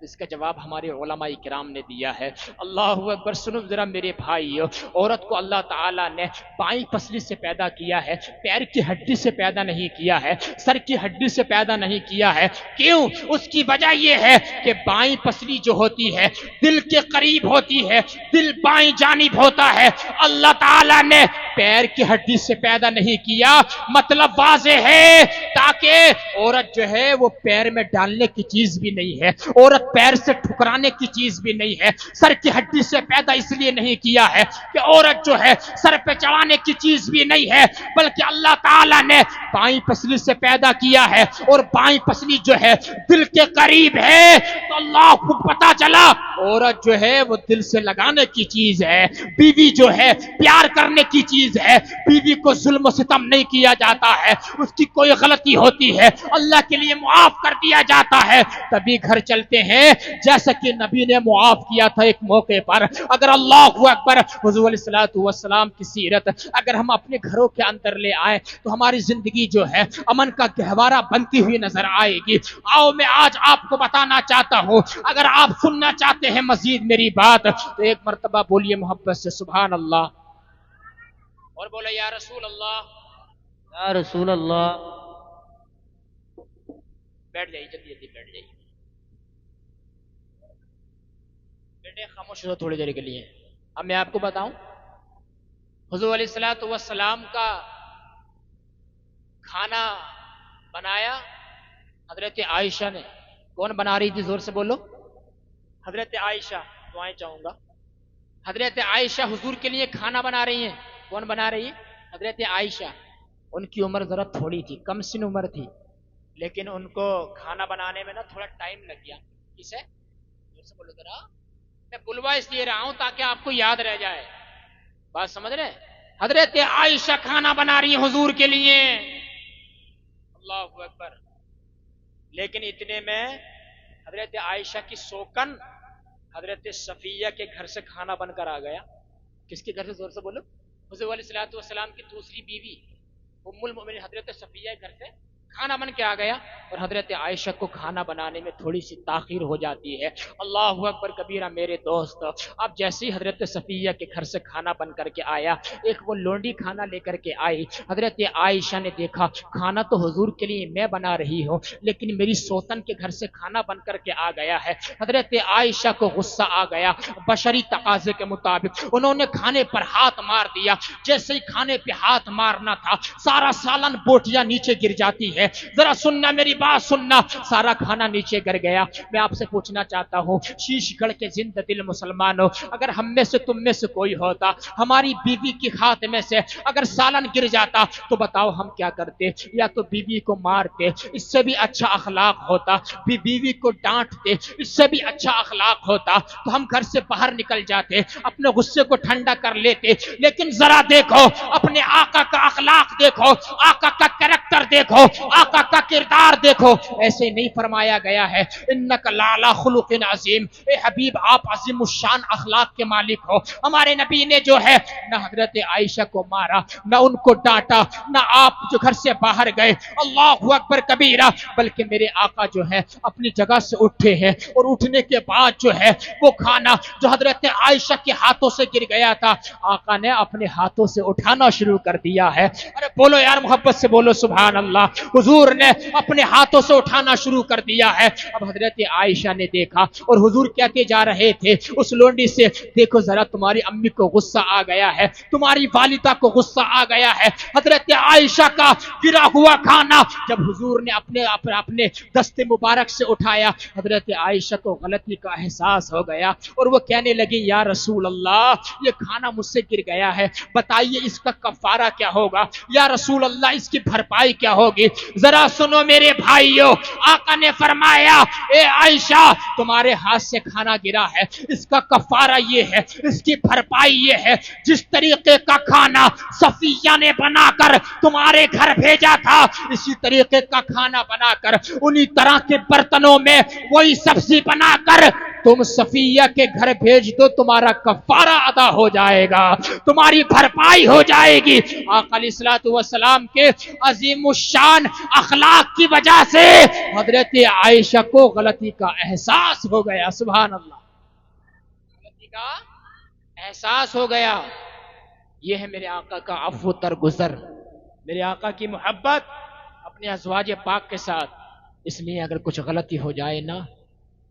S1: اس کا جواب ہمارے علماء کرام نے دیا ہے. اللہ اکبر. سنو ذرا میرے بھائیو، عورت کو اللہ تعالیٰ نے بائیں پسلی سے پیدا کیا ہے، پیر کی ہڈی سے پیدا نہیں کیا ہے، سر کی ہڈی سے پیدا نہیں کیا ہے. کیوں؟ اس کی وجہ یہ ہے کہ بائیں پسلی جو ہوتی ہے دل کے قریب ہوتی ہے، دل بائیں جانب ہوتا ہے. اللہ تعالیٰ نے پیر کی ہڈی سے پیدا نہیں کیا، مطلب واضح ہے تاکہ عورت جو ہے وہ پیر میں ڈالنے کی چیز بھی نہیں ہے، عورت پیر سے ٹھکرانے کی چیز بھی نہیں ہے. سر کی ہڈی سے پیدا اس لیے نہیں کیا ہے کہ عورت جو ہے سر پہ چڑھانے کی چیز بھی نہیں ہے، بلکہ اللہ تعالیٰ نے بائیں پسلی سے پیدا کیا ہے، اور بائیں پسلی جو ہے دل کے قریب ہے. تو اللہ کو پتا چلا عورت جو ہے وہ دل سے لگانے کی چیز ہے، بیوی جو ہے پیار کرنے کی چیز ہے. بیوی کو ظلم و ستم نہیں کیا جاتا ہے، اس کی کوئی غلطی ہوتی ہے اللہ کے لیے معاف کر دیا جاتا ہے، تبھی گھر چلتے ہیں. جیسا کہ نبی نے معاف کیا تھا ایک موقع پر. اگر اللہ اکبر، حضور علیہ الصلوۃ والسلام کی سیرت اگر ہم اپنے گھروں کے اندر لے آئے تو ہماری زندگی جو ہے امن کا گہوارہ بنتی ہوئی نظر آئے گی. آؤ میں آج آپ کو بتانا چاہتا ہوں، اگر آپ سننا چاہتے ہیں مزید میری بات تو ایک مرتبہ بولیے محبت سے سبحان اللہ، اور بولے یا رسول اللہ.
S2: یا رسول اللہ.
S1: بیٹھ جائیے، جلدی جلدی بیٹھ جائیے. بیٹے خاموش ہو تھوڑی دیر کے لیے. اب میں آپ کو بتاؤں، حضور علیہ الصلوۃ والسلام کا کھانا بنایا حضرت عائشہ نے. کون بنا رہی تھی؟ زور سے بولو. حضرت عائشہ. دعائیں چاہوں گا. حضرت عائشہ حضور کے لیے کھانا بنا رہی ہیں. کون بنا رہی ہے؟ حضرت عائشہ. ان کی عمر ذرا تھوڑی تھی، کم سن عمر تھی، لیکن ان کو کھانا بنانے میں نا تھوڑا ٹائم لگ گیا. کسے؟ زور سے بولو ذرا. میں بلوا اس لیے رہا ہوں تاکہ آپ کو یاد رہ جائے. بات سمجھ رہے؟ حضرت عائشہ کھانا بنا رہی ہیں حضور کے لیے. اللہ اکبر. لیکن اتنے میں حضرت عائشہ کی سوکن حضرت صفیہ کے گھر سے کھانا بن کر آ گیا. کس کے گھر سے؟ زور سے بولو. حضور علیہ الصلوۃ والسلام کی دوسری بیوی ام المؤمنین حضرت صفیہ کے گھر سے کھانا بن کے آ گیا. اور حضرت عائشہ کو کھانا بنانے میں تھوڑی سی تاخیر ہو جاتی ہے. اللہ اکبر کبیرہ میرے دوست. اب جیسے ہی حضرت صفیہ کے گھر سے کھانا بن کر کے آیا، ایک وہ لونڈی کھانا لے کر کے آئی. حضرت عائشہ نے دیکھا کھانا تو حضور کے لیے میں بنا رہی ہوں، لیکن میری سوتن کے گھر سے کھانا بن کر کے آ گیا ہے. حضرت عائشہ کو غصہ آ گیا. بشری تقاضے کے مطابق انہوں نے کھانے پر ہاتھ مار دیا. جیسے ہی کھانے پہ ہاتھ مارنا تھا سارا سالن بوٹیاں نیچے گر جاتی ہے. ذرا سننا میری بات سننا. سارا کھانا نیچے گر گیا. میں آپ سے پوچھنا چاہتا ہوں شیش گڑھ کے زندہ دل مسلمانوں، اگر ہم میں سے تم میں سے کوئی ہوتا ہماری بیوی کی ہاتھ میں سے اگر سالن گر جاتا تو بتاؤ ہم کیا کرتے؟ یا تو بیوی کو مارتے، اس سے بھی اچھا اخلاق ہوتا، بیوی کو ڈانٹتے، اس سے بھی اچھا اخلاق ہوتا، تو ہم گھر سے باہر نکل جاتے، اپنے غصے کو ٹھنڈا کر لیتے. لیکن ذرا دیکھو اپنے آقا کا اخلاق دیکھو، آقا کا کریکٹر دیکھو، آقا کا کردار دیکھو. ایسے نہیں فرمایا گیا ہے انک لعلی خلق عظیم، اے حبیب آپ عظیم الشان اخلاق کے مالک ہو. ہمارے نبی نے جو ہے نہ حضرت عائشہ کو مارا، نہ ان کو ڈانٹا، نہ آپ جو گھر سے باہر گئے اللہ اکبر کبیرہ، بلکہ میرے آقا جو ہے اپنی جگہ سے اٹھے ہیں، اور اٹھنے کے بعد جو ہے وہ کھانا جو حضرت عائشہ کے ہاتھوں سے گر گیا تھا آقا نے اپنے ہاتھوں سے اٹھانا شروع کر دیا ہے. ارے بولو یار محبت سے بولو سبحان اللہ. حضور نے اپنے ہاتھوں سے اٹھانا شروع کر دیا ہے. اب حضرت عائشہ نے دیکھا اور حضور کہتے جا رہے تھے اس لونڈی سے، دیکھو ذرا تمہاری امی کو غصہ آ گیا ہے، تمہاری والدہ کو غصہ آ گیا ہے. حضرت عائشہ کا گرا ہوا کھانا جب حضور نے اپنے دست مبارک سے اٹھایا، حضرت عائشہ کو غلطی کا احساس ہو گیا اور وہ کہنے لگی یا رسول اللہ یہ کھانا مجھ سے گر گیا ہے، بتائیے اس کا کفارہ کیا ہوگا؟ یا رسول اللہ اس کی بھرپائی کیا ہوگی؟ ذرا سنو میرے بھائیو آقا نے فرمایا اے عائشہ تمہارے ہاتھ سے کھانا گرا ہے، اس کا کفارہ یہ ہے، اس کی بھرپائی یہ ہے، جس طریقے کا کھانا صفیہ نے بنا کر تمہارے گھر بھیجا تھا اسی طریقے کا کھانا بنا کر انہی طرح کے برتنوں میں وہی سبزی بنا کر تم صفیہ کے گھر بھیج دو، تمہارا کفارہ ادا ہو جائے گا، تمہاری بھرپائی ہو جائے گی۔ آقا علیہ الصلوۃ والسلام کے عظیم الشان اخلاق کی وجہ سے حضرت عائشہ کو غلطی کا احساس ہو گیا، سبحان اللہ، غلطی کا احساس ہو گیا۔ یہ ہے میرے آقا کا عفو درگزر، میرے آقا کی محبت اپنے ازواج پاک کے ساتھ۔ اس لیے اگر کچھ غلطی ہو جائے نا،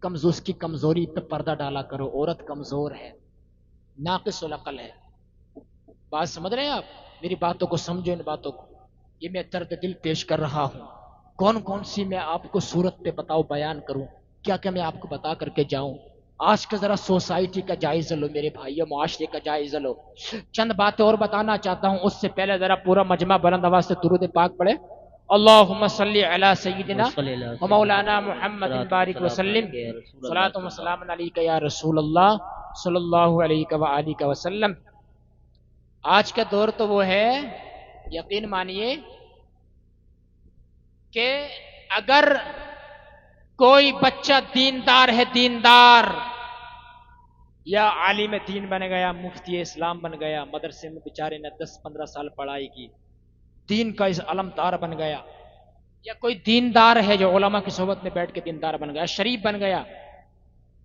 S1: اس کی کمزوری پہ پردہ ڈالا کرو، عورت کمزور ہے، ناقص العقل ہے۔ بات سمجھ رہے ہیں آپ؟ میری باتوں کو سمجھو، ان باتوں کو، یہ میں درد دل پیش کر رہا ہوں۔ کون کون سی میں آپ کو صورت پہ بتاؤ، بیان کروں، کیا کیا میں آپ کو بتا کر کے جاؤں۔ آج کا ذرا سوسائٹی کا جائزہ لو میرے بھائیو، معاشرے کا جائزہ لو۔ چند باتیں اور بتانا چاہتا ہوں، اس سے پہلے ذرا پورا مجمع بلند آواز سے درود پاک پڑھے۔ اللہم صلی علی سیدنا و مولانا محمد بارک وسلم، صلاۃ و سلام علیک یا رسول اللہ صلی اللہ علیہ وآلہ وسلم۔ آج کا دور تو وہ ہے، یقین مانیے کہ اگر کوئی بچہ دیندار ہے، دیندار یا عالم دین بن گیا، مفتی اسلام بن گیا، مدرسے میں بیچارے نے 10-15 سال پڑھائی کی، دین کا اس علمدار بن گیا، یا کوئی دیندار ہے جو علماء کی صحبت میں بیٹھ کے دیندار بن گیا، شریف بن گیا،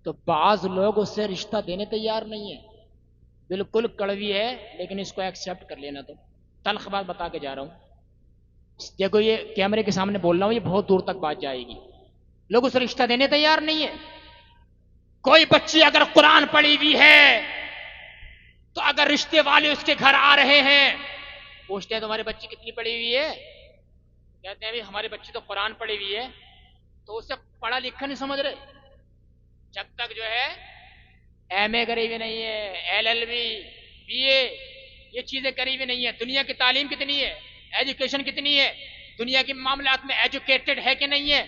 S1: تو بعض لوگ اس سے رشتہ دینے تیار نہیں ہیں۔ بالکل کڑوی ہے لیکن اس کو ایکسیپٹ کر لینا۔ تو تلخ بات بتا کے جا رہا ہوں، دیکھو یہ کیمرے کے سامنے بول رہا ہوں، یہ بہت دور تک بات جائے گی۔ لوگ اسے رشتہ دینے تیار نہیں ہیں۔ کوئی بچی اگر قرآن پڑھی ہوئی ہے تو اگر رشتے والے اس کے گھر آ رہے ہیں، پوچھتے ہیں تمہاری بچی کتنی پڑھی ہوئی ہے، کہتے ہیں ہماری بچی تو قرآن پڑھی ہوئی ہے، تو اسے پڑھا لکھا نہیں سمجھ رہے۔ جب تک جو ہے ایم اے کری ہوئی نہیں ہے، ایل ایل بی، بی اے، یہ چیزیں کری ہوئی نہیں ہے۔ دنیا کی تعلیم کتنی ہے، ایجوکیشن کتنی ہے، دنیا کے معاملات میں ایجوکیٹڈ ہے کہ نہیں ہے،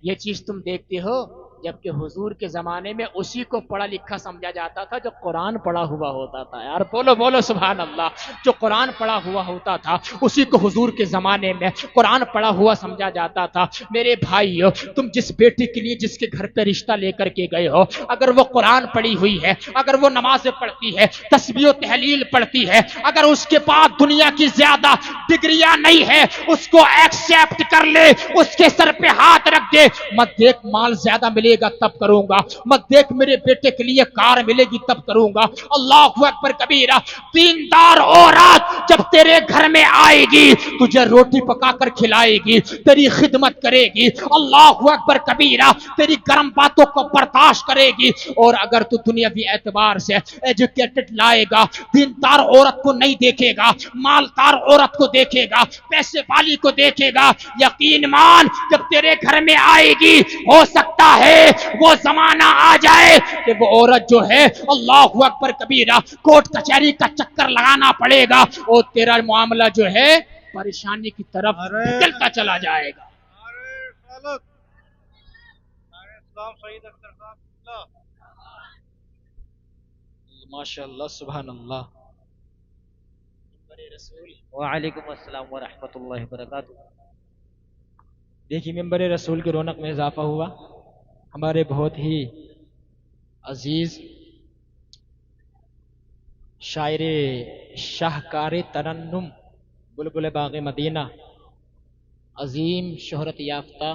S1: یہ چیز تم دیکھتے ہو۔ جبکہ حضور کے زمانے میں اسی کو پڑھا لکھا سمجھا جاتا تھا جو قرآن پڑھا ہوا ہوتا تھا۔ یار بولو بولو سبحان اللہ، جو قرآن پڑھا ہوا ہوتا تھا اسی کو حضور کے زمانے میں قرآن پڑھا ہوا سمجھا جاتا تھا۔ میرے بھائیو، تم جس بیٹی کے لیے جس کے گھر پہ رشتہ لے کر کے گئے ہو، اگر وہ قرآن پڑھی ہوئی ہے، اگر وہ نمازیں پڑھتی ہے، تسبیح و تحلیل پڑھتی ہے، اگر اس کے پاس دنیا کی زیادہ ڈگریاں نہیں ہے، اس کو ایکسیپٹ کر لے، اس کے سر پہ ہاتھ رکھ دے۔ مت دیکھ مال زیادہ ملے گا تب کروں گا، مت دیکھ میرے بیٹے کے لیے کار ملے گی تب کروں گا۔ اللہ اکبر کبیرہ، دیندار عورت جب تیرے گھر میں آئے گی، تجھے روٹی پکا کر کھلائے گی، تیری خدمت کرے گی، اللہ اکبر کبیرہ، تیری گرم باتوں کو برداشت کرے گی۔ اور اگر تو دنیاوی اعتبار سے ایجوکیٹڈ لائے گا، دیندار عورت کو نہیں دیکھے گا، مالدار عورت کو دیکھے گا، پیسے والی کو دیکھے گا، یقین مان جب تیرے گھر میں آئے گی، ہو سکتا ہے وہ زمانہ آ جائے کہ وہ عورت جو ہے اللہ اکبر کبیرہ کورٹ کچہری کا چکر لگانا پڑے گا، اور تیرا معاملہ جو ہے پریشانی کی طرف نکلتا چلا جائے گا۔ ماشاء اللہ سبحان اللہ۔
S2: وعلیکم السلام ورحمۃ اللہ وبرکاتہ۔
S1: دیکھیے ممبر رسول کی رونق میں اضافہ ہوا۔ ہمارے بہت ہی عزیز شاعر شاہکار ترنم بلبل باغ مدینہ، عظیم شہرت یافتہ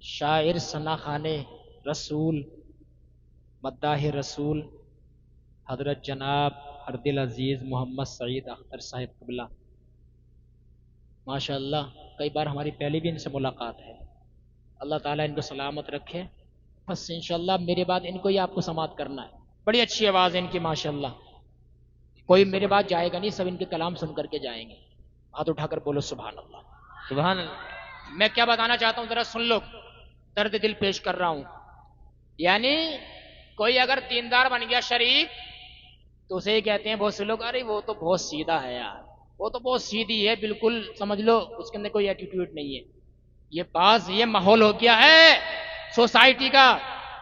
S1: شاعر ثناخوان رسول، مداح رسول، حضرت جناب ہردل عزیز محمد سعید اختر صاحب قبلہ، ماشاء اللہ کئی بار ہماری پہلے بھی ان سے ملاقات ہے۔ اللہ تعالیٰ ان کو سلامت رکھے۔ بس انشاءاللہ میرے بعد ان کو ہی آپ کو سماعت کرنا ہے۔ بڑی اچھی آواز ہے ان کی ماشاءاللہ، کوئی میرے بعد جائے گا نہیں، سب ان کے کلام سن کر کے جائیں گے۔ ہاتھ اٹھا کر بولو سبحان اللہ۔
S2: سبحان اللہ۔
S1: میں کیا بتانا چاہتا ہوں ذرا سن لو، درد دل پیش کر رہا ہوں۔ یعنی کوئی اگر دیندار بن گیا شریف تو اسے کہتے ہیں بہت سے لوگ، ارے وہ تو بہت سیدھا ہے یار، وہ تو بہت سیدھی ہے، بالکل سمجھ لو اس کے اندر کوئی ایٹیٹیوڈ نہیں ہے۔ یہ ماحول ہو گیا ہے سوسائٹی کا،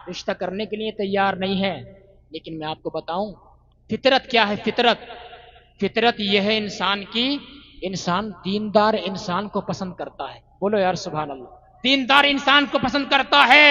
S1: رشتہ کرنے کے لیے تیار نہیں ہے۔ لیکن میں آپ کو بتاؤں فطرت کیا ہے؟ فطرت یہ ہے انسان کی، انسان دیندار انسان کو پسند کرتا ہے۔ بولو یار سبحان اللہ، دیندار انسان کو پسند کرتا ہے۔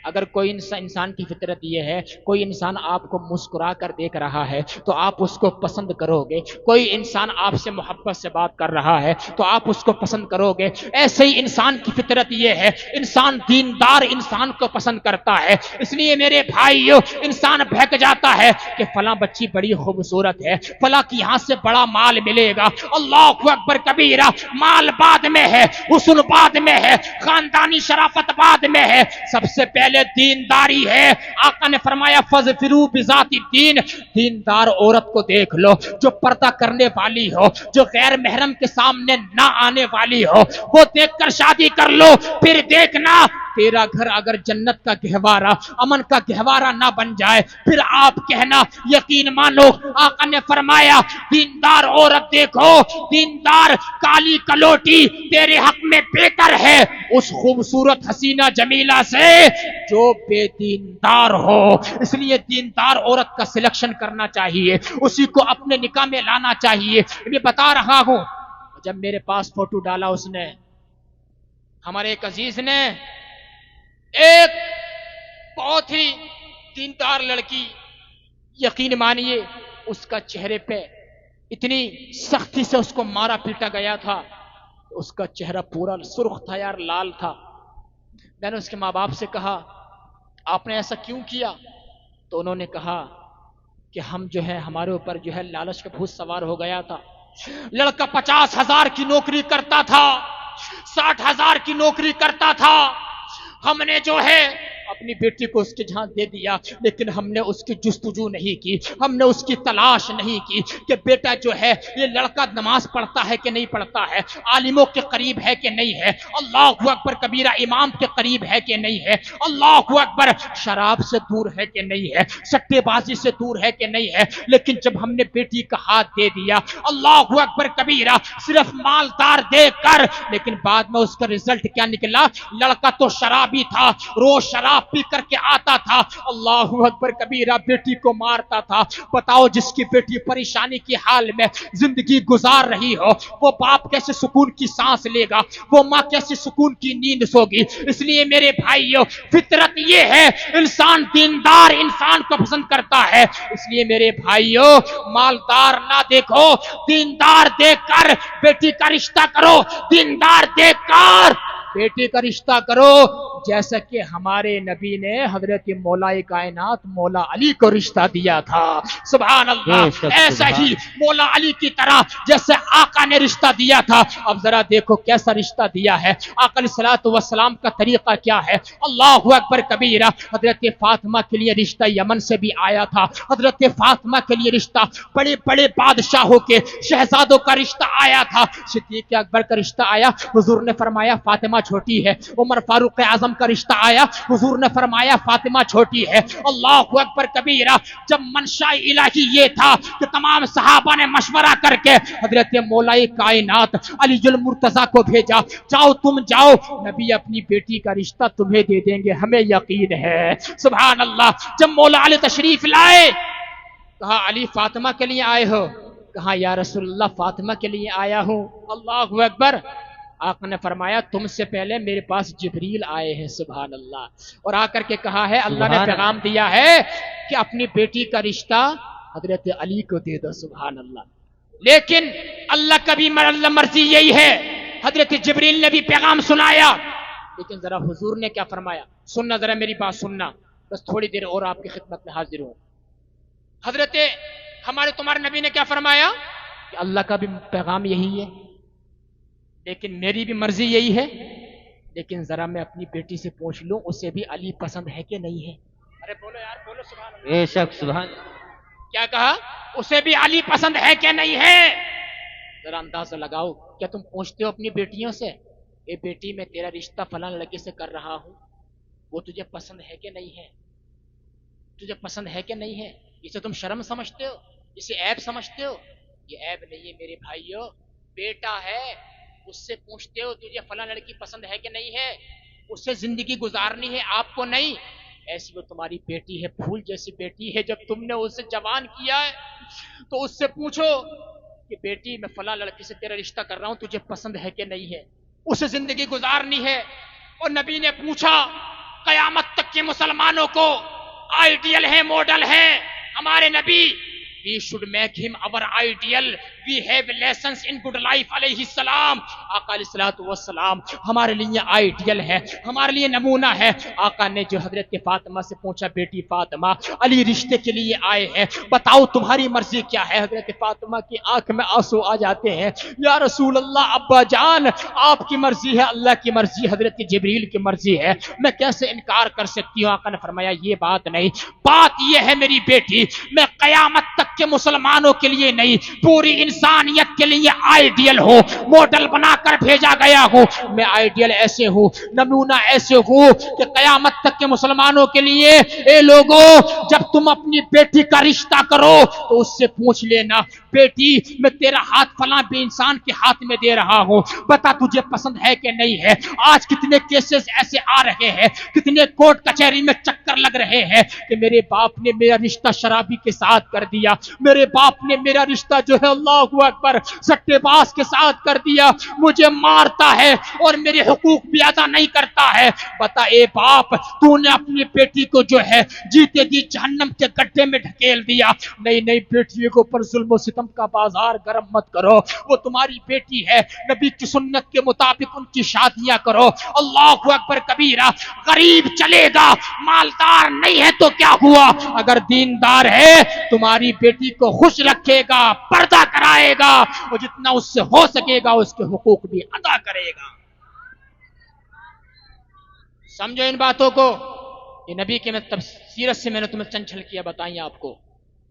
S1: اگر کوئی انسان کی فطرت یہ ہے، کوئی انسان آپ کو مسکرا کر دیکھ رہا ہے تو آپ اس کو پسند کرو گے، کوئی انسان آپ سے محبت سے بات کر رہا ہے تو آپ اس کو پسند کرو گے۔ ایسے ہی انسان کی فطرت یہ ہے، انسان دیندار انسان کو پسند کرتا ہے۔ اس لیے میرے بھائیو، انسان بہک جاتا ہے کہ فلاں بچی بڑی خوبصورت ہے، فلاں کی یہاں سے بڑا مال ملے گا، اللہ اکبر کبیرہ، مال بعد میں ہے، حسن بعد میں ہے، خاندانی شرافت بعد میں ہے، سب سے پہلے دینداری ہے۔ آقا نے فرمایا فَاظْفِرُوا بِذَاتِ الدِّینِ، دیندار عورت کو دیکھ لو جو پردہ کرنے والی ہو، جو غیر محرم کے سامنے نہ آنے والی ہو، وہ دیکھ کر شادی کر لو۔ پھر دیکھنا تیرا گھر اگر جنت کا گہوارہ، امن کا گہوارہ نہ بن جائے، پھر آپ کہنا یقین مانو۔ آقا نے فرمایا دیندار عورت دیکھو، دیندار کالی کلوٹی تیرے حق میں بہتر ہے اس خوبصورت حسینہ جمیلہ سے جو بے دیندار ہو۔ اس لیے دیندار عورت کا سلیکشن کرنا چاہیے، اسی کو اپنے نکاح میں لانا چاہیے۔ میں بتا رہا ہوں، جب میرے پاس فوٹو ڈالا اس نے، ہمارے ایک عزیز نے، ایک بہت ہی دیندار لڑکی، یقین مانیے اس کا چہرے پہ اتنی سختی سے اس کو مارا پیٹا گیا تھا، اس کا چہرہ پورا سرخ تھا یار، لال تھا۔ میں نے اس کے ماں باپ سے کہا آپ نے ایسا کیوں کیا؟ تو انہوں نے کہا کہ ہم جو ہے ہمارے اوپر جو ہے لالچ کا بھوت سوار ہو گیا تھا۔ لڑکا 50,000 کی نوکری کرتا تھا، 60,000 کی نوکری کرتا تھا، ہم نے جو ہے اپنی بیٹی کو اس کے جہاں دے دیا، لیکن ہم نے اس کی جستجو نہیں کی، ہم نے اس کی تلاش نہیں کی کہ بیٹا جو ہے یہ لڑکا نماز پڑھتا ہے کہ نہیں پڑھتا ہے، عالموں کے قریب ہے کہ نہیں ہے، اللہ اکبر کبیرہ، امام کے قریب ہے کہ نہیں ہے، اللہ اکبر شراب سے دور ہے کہ نہیں ہے، سٹے بازی سے دور ہے کہ نہیں ہے۔ لیکن جب ہم نے بیٹی کا ہاتھ دے دیا، اللہ اکبر کبیرہ، صرف مالدار دیکھ کر، لیکن بعد میں اس کا رزلٹ کیا نکلا؟ لڑکا تو شرابی تھا، روز شراب پی کر کے آتا تھا، اللہ اکبر کبیرہ، بیٹی کو مارتا تھا۔ بتاؤ جس کی بیٹی پریشانی کی حال میں زندگی گزار رہی ہو، وہ باپ کیسے سکون کی سانس لے گا، وہ ماں کیسے سکون کی نیند سوگی؟ اس لیے میرے بھائیو، فطرت یہ ہے انسان دیندار انسان کو پسند کرتا ہے۔ اس لیے میرے بھائیو، مالدار نہ دیکھو، دیندار دیکھ کر بیٹی کا رشتہ کرو، دیندار دیکھ کر بیٹی کا رشتہ کرو، جیسا کہ ہمارے نبی نے حضرت مولا کائنات مولا علی کو رشتہ دیا تھا۔ سبحان اللہ، ایسا ہی مولا علی کی طرح جیسے آقا نے رشتہ دیا تھا، اب ذرا دیکھو کیسا رشتہ دیا ہے آقا علیہ الصلوۃ والسلام کا طریقہ کیا ہے۔ اللہ اکبر کبیرہ، حضرت فاطمہ کے لیے رشتہ یمن سے بھی آیا تھا، حضرت فاطمہ کے لیے رشتہ بڑے بڑے بادشاہوں کے شہزادوں کا رشتہ آیا تھا، صدیق اکبر کا رشتہ آیا، حضور نے فرمایا فاطمہ چھوٹی ہے، عمر فاروق اعظم کا رشتہ آیا، حضور نے فرمایا فاطمہ چھوٹی ہے۔ اللہ اکبر کبیرہ، جب منشاء الہی یہ تھا کہ تمام صحابہ نے مشورہ کر کے حضرت مولا کائنات علی المرتضیٰ کو بھیجا، جاؤ تم جاؤ، نبی اپنی بیٹی کا رشتہ تمہیں دے دیں گے، ہمیں یقین ہے۔ سبحان اللہ، جب مولا علی تشریف لائے، کہا علی فاطمہ کے لیے آئے ہو؟ کہا یا رسول اللہ فاطمہ کے لیے آیا ہوں۔ اللہ اکبر، آقا نے فرمایا تم سے پہلے میرے پاس جبریل آئے ہیں، سبحان اللہ، اور آ کر کے کہا ہے اللہ نے پیغام دیا ہے کہ اپنی بیٹی کا رشتہ حضرت علی کو دے دو، سبحان اللہ۔ لیکن اللہ کا بھی مرضی یہی ہے، حضرت جبریل نے بھی پیغام سنایا، لیکن ذرا حضور نے کیا فرمایا، سننا ذرا میری بات سننا، بس تھوڑی دیر اور آپ کی خدمت میں حاضر ہوں۔ حضرت ہمارے تمہارے نبی نے کیا فرمایا کہ اللہ کا بھی پیغام یہی ہے، لیکن میری بھی مرضی یہی ہے، لیکن ذرا میں اپنی بیٹی سے پوچھ لوں اسے بھی علی پسند ہے کہ نہیں ہے؟ ارے بولو یار، بولو سبحان اللہ۔
S2: بے شک سبحان اللہ۔
S1: کیا کہا؟ اسے بھی علی پسند ہے کہ نہیں ہے؟ ذرا اندازہ لگاؤ، کیا تم پوچھتے ہو اپنی بیٹیوں سے اے بیٹی میں تیرا رشتہ فلاں لڑکے سے کر رہا ہوں، وہ تجھے پسند ہے کہ نہیں ہے؟ تجھے پسند ہے کہ نہیں ہے؟ اسے تم شرم سمجھتے ہو، اسے عیب سمجھتے ہو؟ یہ عیب نہیں ہے میرے بھائیو، بیٹا ہے اس سے پوچھتے ہو تجھے فلاں لڑکی پسند ہے کہ نہیں ہے، اس سے زندگی گزارنی ہے آپ کو نہیں، ایسی وہ تمہاری بیٹی ہے، پھول جیسی بیٹی ہے، جب تم نے اسے جوان کیا ہے تو اس سے پوچھو کہ بیٹی میں فلاں لڑکی سے تیرا رشتہ کر رہا ہوں، تجھے پسند ہے کہ نہیں ہے، اسے زندگی گزارنی ہے۔ اور نبی نے پوچھا قیامت تک کے مسلمانوں کو آئیڈیل ہے، ماڈل ہے ہمارے نبی، we should make him our ideal, we have lessons in good life علیہ السلام، آقا علیہ الصلوۃ والسلام ہمارے لیے آئیڈیل ہے، ہمارے لیے نمونہ ہے۔ آقا نے جو حضرت فاطمہ سے پوچھا بیٹی فاطمہ علی رشتے کے لیے آئے ہیں، بتاؤ تمہاری مرضی کیا ہے؟ حضرت فاطمہ کی آنکھ میں آنسو آ جاتے ہیں، یا رسول اللہ ابا جان آپ کی مرضی ہے، اللہ کی مرضی، حضرت جبریل کی مرضی ہے، میں کیسے انکار کر سکتی ہوں؟ آقا نے فرمایا یہ بات نہیں، بات یہ ہے میری بیٹی میں قیامت تک کے مسلمانوں کے لیے نہیں پوری انسانیت کے لیے آئیڈیل ہوں، ماڈل بنا کر بھیجا گیا ہوں، میں آئیڈیل ایسے ہوں، نمونہ ایسے ہوں کہ قیامت تک کے مسلمانوں کے لیے اے لوگوں جب تم اپنی بیٹی کا رشتہ کرو تو اس سے پوچھ لینا بیٹی میں تیرا ہاتھ فلاں بے انسان کے ہاتھ میں دے رہا ہوں، بتا تجھے پسند ہے کہ نہیں ہے۔ آج کتنے کیسز ایسے آ رہے ہیں، کتنے کورٹ کچہری میں چکر لگ رہے ہیں کہ میرے باپ نے میرا رشتہ شرابی کے ساتھ کر دیا، میرے باپ نے میرا رشتہ جو ہے اللہ اکبر سٹے باز کے ساتھ کر دیا، مجھے مارتا ہے اور میرے حقوق بھی ادا نہیں کرتا ہے۔ بتا اے باپ تو نے اپنی بیٹی کو جو ہے جیتے جی جہنم کے گڈھے میں ڈھکیل دیا، نہیں نہیں بیٹیوں کے اوپر ظلم و ستم کا بازار گرم مت کرو، وہ تمہاری بیٹی ہے، نبی کی سنت کے مطابق ان کی شادیاں کرو۔ اللہ اکبر کبیرہ، غریب چلے گا مالدار نہیں ہے تو کیا ہوا، اگر دیندار ہے تمہاری بیٹی کو خوش رکھے گا، پردہ کرائے گا اور جتنا اس سے ہو سکے گا اس کے حقوق بھی ادا کرے گا۔ سمجھو ان باتوں کو، یہ نبی کے میں سیرت سے میں نے تمہیں چند جھلکیاں بتائیں آپ کو،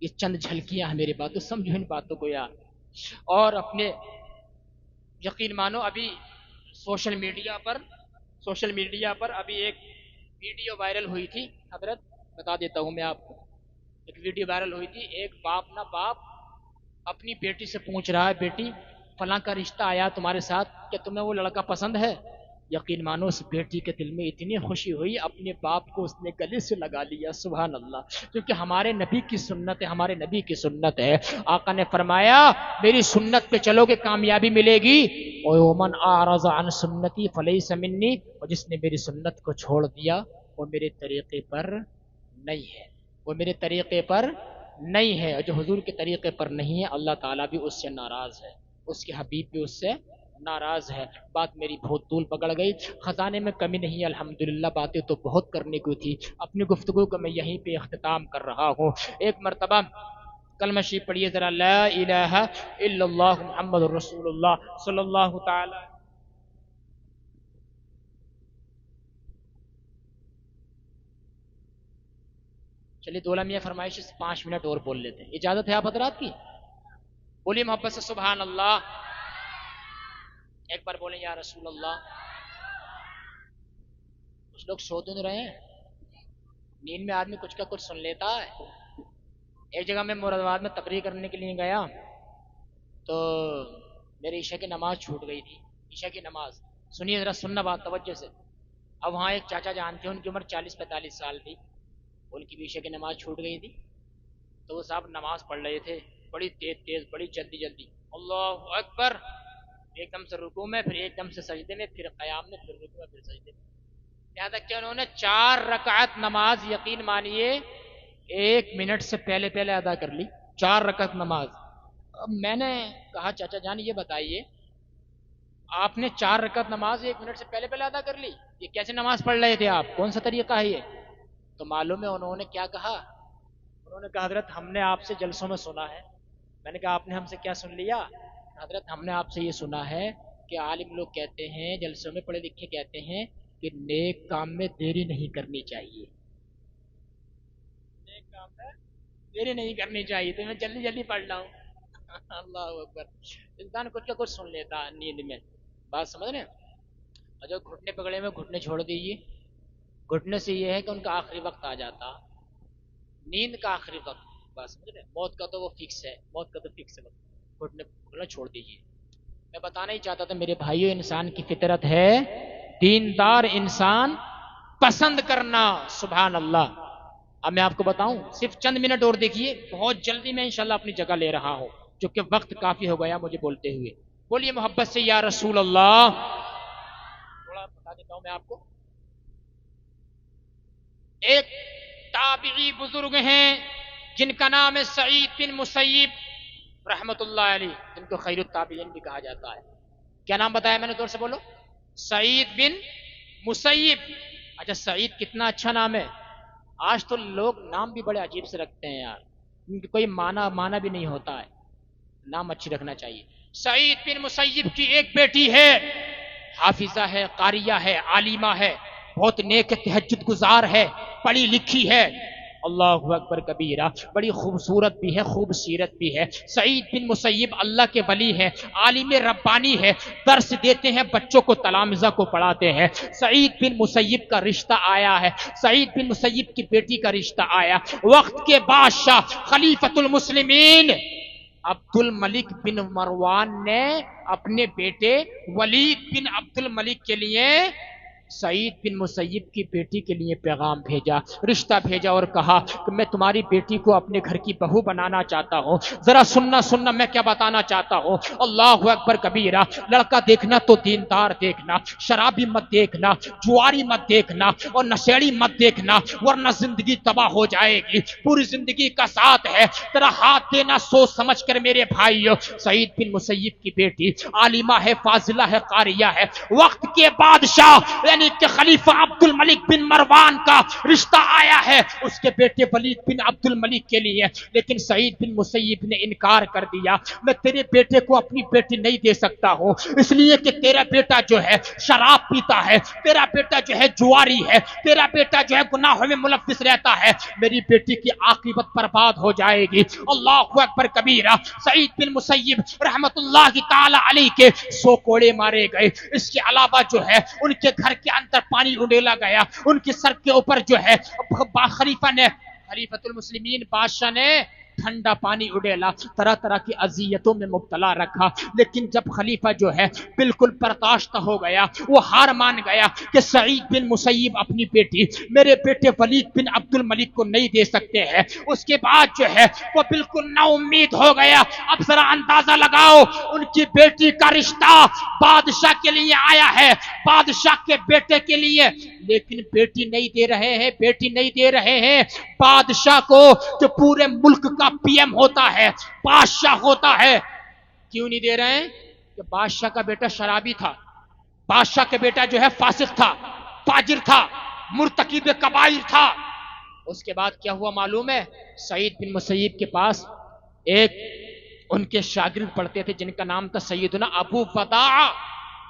S1: یہ چند جھلکیاں ہیں میری باتوں، سمجھو ان باتوں کو یار۔ اور اپنے یقین مانو ابھی سوشل میڈیا پر ابھی ایک ویڈیو وائرل ہوئی تھی، حضرت بتا دیتا ہوں میں آپ کو، ایک ویڈیو وائرل ہوئی تھی، ایک باپ اپنی بیٹی سے پوچھ رہا ہے بیٹی فلاں کا رشتہ آیا تمہارے ساتھ، کیا تمہیں وہ لڑکا پسند ہے؟ یقین مانو اس بیٹی کے دل میں اتنی خوشی ہوئی اپنے باپ کو اس نے گلے سے لگا لیا، سبحان اللہ، کیونکہ ہمارے نبی کی سنت ہے، ہمارے نبی کی سنت ہے۔ آقا نے فرمایا میری سنت پہ چلو گے کامیابی ملے گی، وَمَنْ أَعْرَضَ عَنْ سُنَّتِي فَلَيْسَ مِنِّي، اور جس نے میری سنت کو چھوڑ دیا وہ میرے طریقے پر نہیں ہے، وہ میرے طریقے پر نہیں ہے، اور جو حضور کے طریقے پر نہیں ہے اللہ تعالیٰ بھی اس سے ناراض ہے، اس کے حبیب بھی اس سے ناراض ہے۔ بات میری بہت طول پکڑ گئی، خزانے میں کمی نہیں ہے الحمدللہ، باتیں تو بہت کرنے کو تھی، اپنی گفتگو کو میں یہیں پہ اختتام کر رہا ہوں۔ ایک مرتبہ کلمہ شریف پڑھیے ذرا، لا الہ الا اللہ محمد رسول اللہ صلی اللہ تعالی۔ چلیے دولہ میاں فرمائش 5 منٹ اور بول لیتے ہیں، اجازت ہے آپ حضرات کی؟ بولیے محبت سے سبحان اللہ، ایک بار بولیں یا رسول اللہ۔ کچھ لوگ سو تو نہیں رہے ہیں، نیند میں آدمی کچھ کا کچھ سن لیتا ہے۔ ایک جگہ میں مراد آباد میں تقریر کرنے کے لیے گیا تو میری عشاء کی نماز چھوٹ گئی تھی، عشاء کی نماز سنیے ذرا، سننا بات توجہ سے۔ اب وہاں ایک چاچا جان تھے، ان کی عمر 40-45 سال تھی، ان کی بھی عشاء کی نماز چھوٹ گئی تھی، تو وہ صاحب نماز پڑھ رہے تھے بڑی تیز بڑی جلدی، اللہ اکبر، ایک دم سے رکوع میں، پھر ایک دم سے سجدے میں، پھر قیام میں، پھر رکوع میں، پھر سجدے میں، یہاں تک کہ انہوں نے 4 رکعت نماز یقین مانیے 1 منٹ سے پہلے ادا کر لی، 4 رکعت نماز۔ اب میں نے کہا چاچا جان یہ بتائیے آپ نے 4 رکعت نماز 1 منٹ سے پہلے ادا کر لی، یہ کیسے نماز پڑھ رہے تھے آپ، کون سا طریقہ ہے یہ؟ تو معلوم ہے انہوں نے کیا کہا، انہوں نے کہا حضرت ہم نے آپ سے جلسوں میں سنا ہے۔ میں نے کہا آپ نے ہم سے کیا سن لیا؟ حضرت ہم نے آپ سے یہ سنا ہے کہ عالم لوگ کہتے ہیں، جلسوں میں پڑھے لکھے کہتے ہیں کہ نیک کام میں دیری نہیں کرنی چاہیے، نیک کام میں دیری نہیں کرنی چاہیے، تو میں جلدی پڑھ رہا ہوں۔ اللہ اکبر، انسان کچھ کا کچھ سن لیتا نیند میں، بات سمجھ رہے ہیں؟ اور جو گھٹنے پکڑے میں گھٹنے چھوڑ دیجیے، گھٹنے سے یہ ہے کہ ان کا آخری وقت آ جاتا، نیند کا آخری وقت، بات سمجھ رہے ہیں؟ موت کا تو وہ فکس ہے، موت کا تو فکس ہے، گھٹنے پکڑنا چھوڑ دیجیے۔ میں بتانا ہی چاہتا تھا میرے بھائیوں، انسان کی فطرت ہے دیندار انسان پسند کرنا. سبحان اللہ. اب میں آپ کو بتاؤں، صرف چند منٹ اور دیکھیے، بہت جلدی میں انشاءاللہ اپنی جگہ لے رہا ہوں چونکہ وقت کافی ہو گیا مجھے بولتے ہوئے. بولیے محبت سے یا رسول اللہ. تھوڑا بتا دیتا ہوں میں آپ کو. ایک تابعی بزرگ ہیں جن کا نام ہے سعید بن مسیب رحمت اللہ علیہ، جن کو خیر التابعین بھی کہا جاتا ہے. کیا نام بتایا میں نے؟ زور سے بولو. سعید بن مسیب. اچھا سعید کتنا اچھا نام ہے. آج تو لوگ نام بھی بڑے عجیب سے رکھتے ہیں یار، ان کی کوئی معنی بھی نہیں ہوتا ہے. نام اچھی رکھنا چاہیے. سعید بن مسیب کی ایک بیٹی ہے، حافظہ ہے، قاریہ ہے، عالمہ ہے، بہت نیک تہجد گزار ہے، پڑھی لکھی ہے. اللہ اکبر کبیرہ. بڑی خوبصورت بھی ہے، خوبصیرت بھی ہے. سعید بن مسیب اللہ کے ولی ہیں، عالم ربانی ہے، درس دیتے ہیں، بچوں کو تلامذہ کو پڑھاتے ہیں. سعید بن مسیب کا رشتہ آیا ہے، سعید بن مسیب کی بیٹی کا رشتہ آیا. وقت کے بادشاہ خلیفۃ المسلمین عبد الملک بن مروان نے اپنے بیٹے ولید بن عبد الملک کے لیے سعید بن مسیب کی بیٹی کے لیے پیغام بھیجا، رشتہ بھیجا اور کہا کہ میں تمہاری بیٹی کو اپنے گھر کی بہو بنانا چاہتا ہوں. ذرا سننا میں کیا بتانا چاہتا ہوں. اللہ اکبر کبیرہ. لڑکا دیکھنا تو دیندار دیکھنا، شرابی مت دیکھنا، جواری مت دیکھنا اور نشیڑی مت دیکھنا، ورنہ زندگی تباہ ہو جائے گی. پوری زندگی کا ساتھ ہے، تیرا ہاتھ دینا سوچ سمجھ کر میرے بھائیو. سعید بن مسیب کی بیٹی عالمہ ہے، فاضلہ ہے، قاریہ ہے. وقت کے بادشاہ یعنی کہ خلیفہ عبد الملک بن مروان کا رشتہ آیا ہے اس کے بیٹے ولید بن عبد الملک کے لیے. لیکن سعید بن مسیب نے انکار کر دیا. میں تیرے بیٹے کو اپنی بیٹی نہیں دے سکتا ہوں، اس لیے کہ تیرا بیٹا جو ہے شراب پیتا ہے، تیرا بیٹا جو ہے جواری ہے، تیرا بیٹا جو ہے گناہوں میں ملوث رہتا ہے. میری بیٹی کی عاقبت برباد ہو جائے گی. اللہ اکبر کبیرہ. سعید بن مسیب رحمت اللہ تعالی علیہ کے 100 کوڑے مارے گئے. اس کے علاوہ جو ہے ان کے گھر کے اندر پانی اڈیلا گیا. ان کے سر کے اوپر جو ہے خلیفۃ المسلمین بادشاہ نے ٹھنڈا پانی اڈیلا، طرح طرح کی اذیتوں میں مبتلا رکھا. لیکن جب خلیفہ جو ہے بالکل برداشت ہو گیا، وہ ہار مان گیا کہ سعید بن مسیب اپنی بیٹی میرے بیٹے ولید بن عبد الملک کو نہیں دے سکتے ہیں. اس کے بعد جو ہے وہ بالکل نا امید ہو گیا. اب ذرا اندازہ لگاؤ، ان کی بیٹی کا رشتہ بادشاہ کے لیے آیا ہے، بادشاہ کے بیٹے کے لیے، لیکن بیٹی نہیں دے رہے ہیں، بیٹی نہیں دے رہے ہیں. بادشاہ کو جو پورے ملک کا پی ایم ہوتا ہے، بادشاہ ہوتا ہے، کیوں نہیں دے رہے ہیں؟ کہ بادشاہ کا بیٹا شرابی تھا، بادشاہ کا بیٹا جو ہے فاسق تھا، فاجر تھا، مرتکب کبائر تھا. اس کے بعد کیا ہوا معلوم ہے؟ سعید بن مسیب کے پاس ایک ان کے شاگرد پڑھتے تھے جن کا نام تھا سیدنا ابو وداع.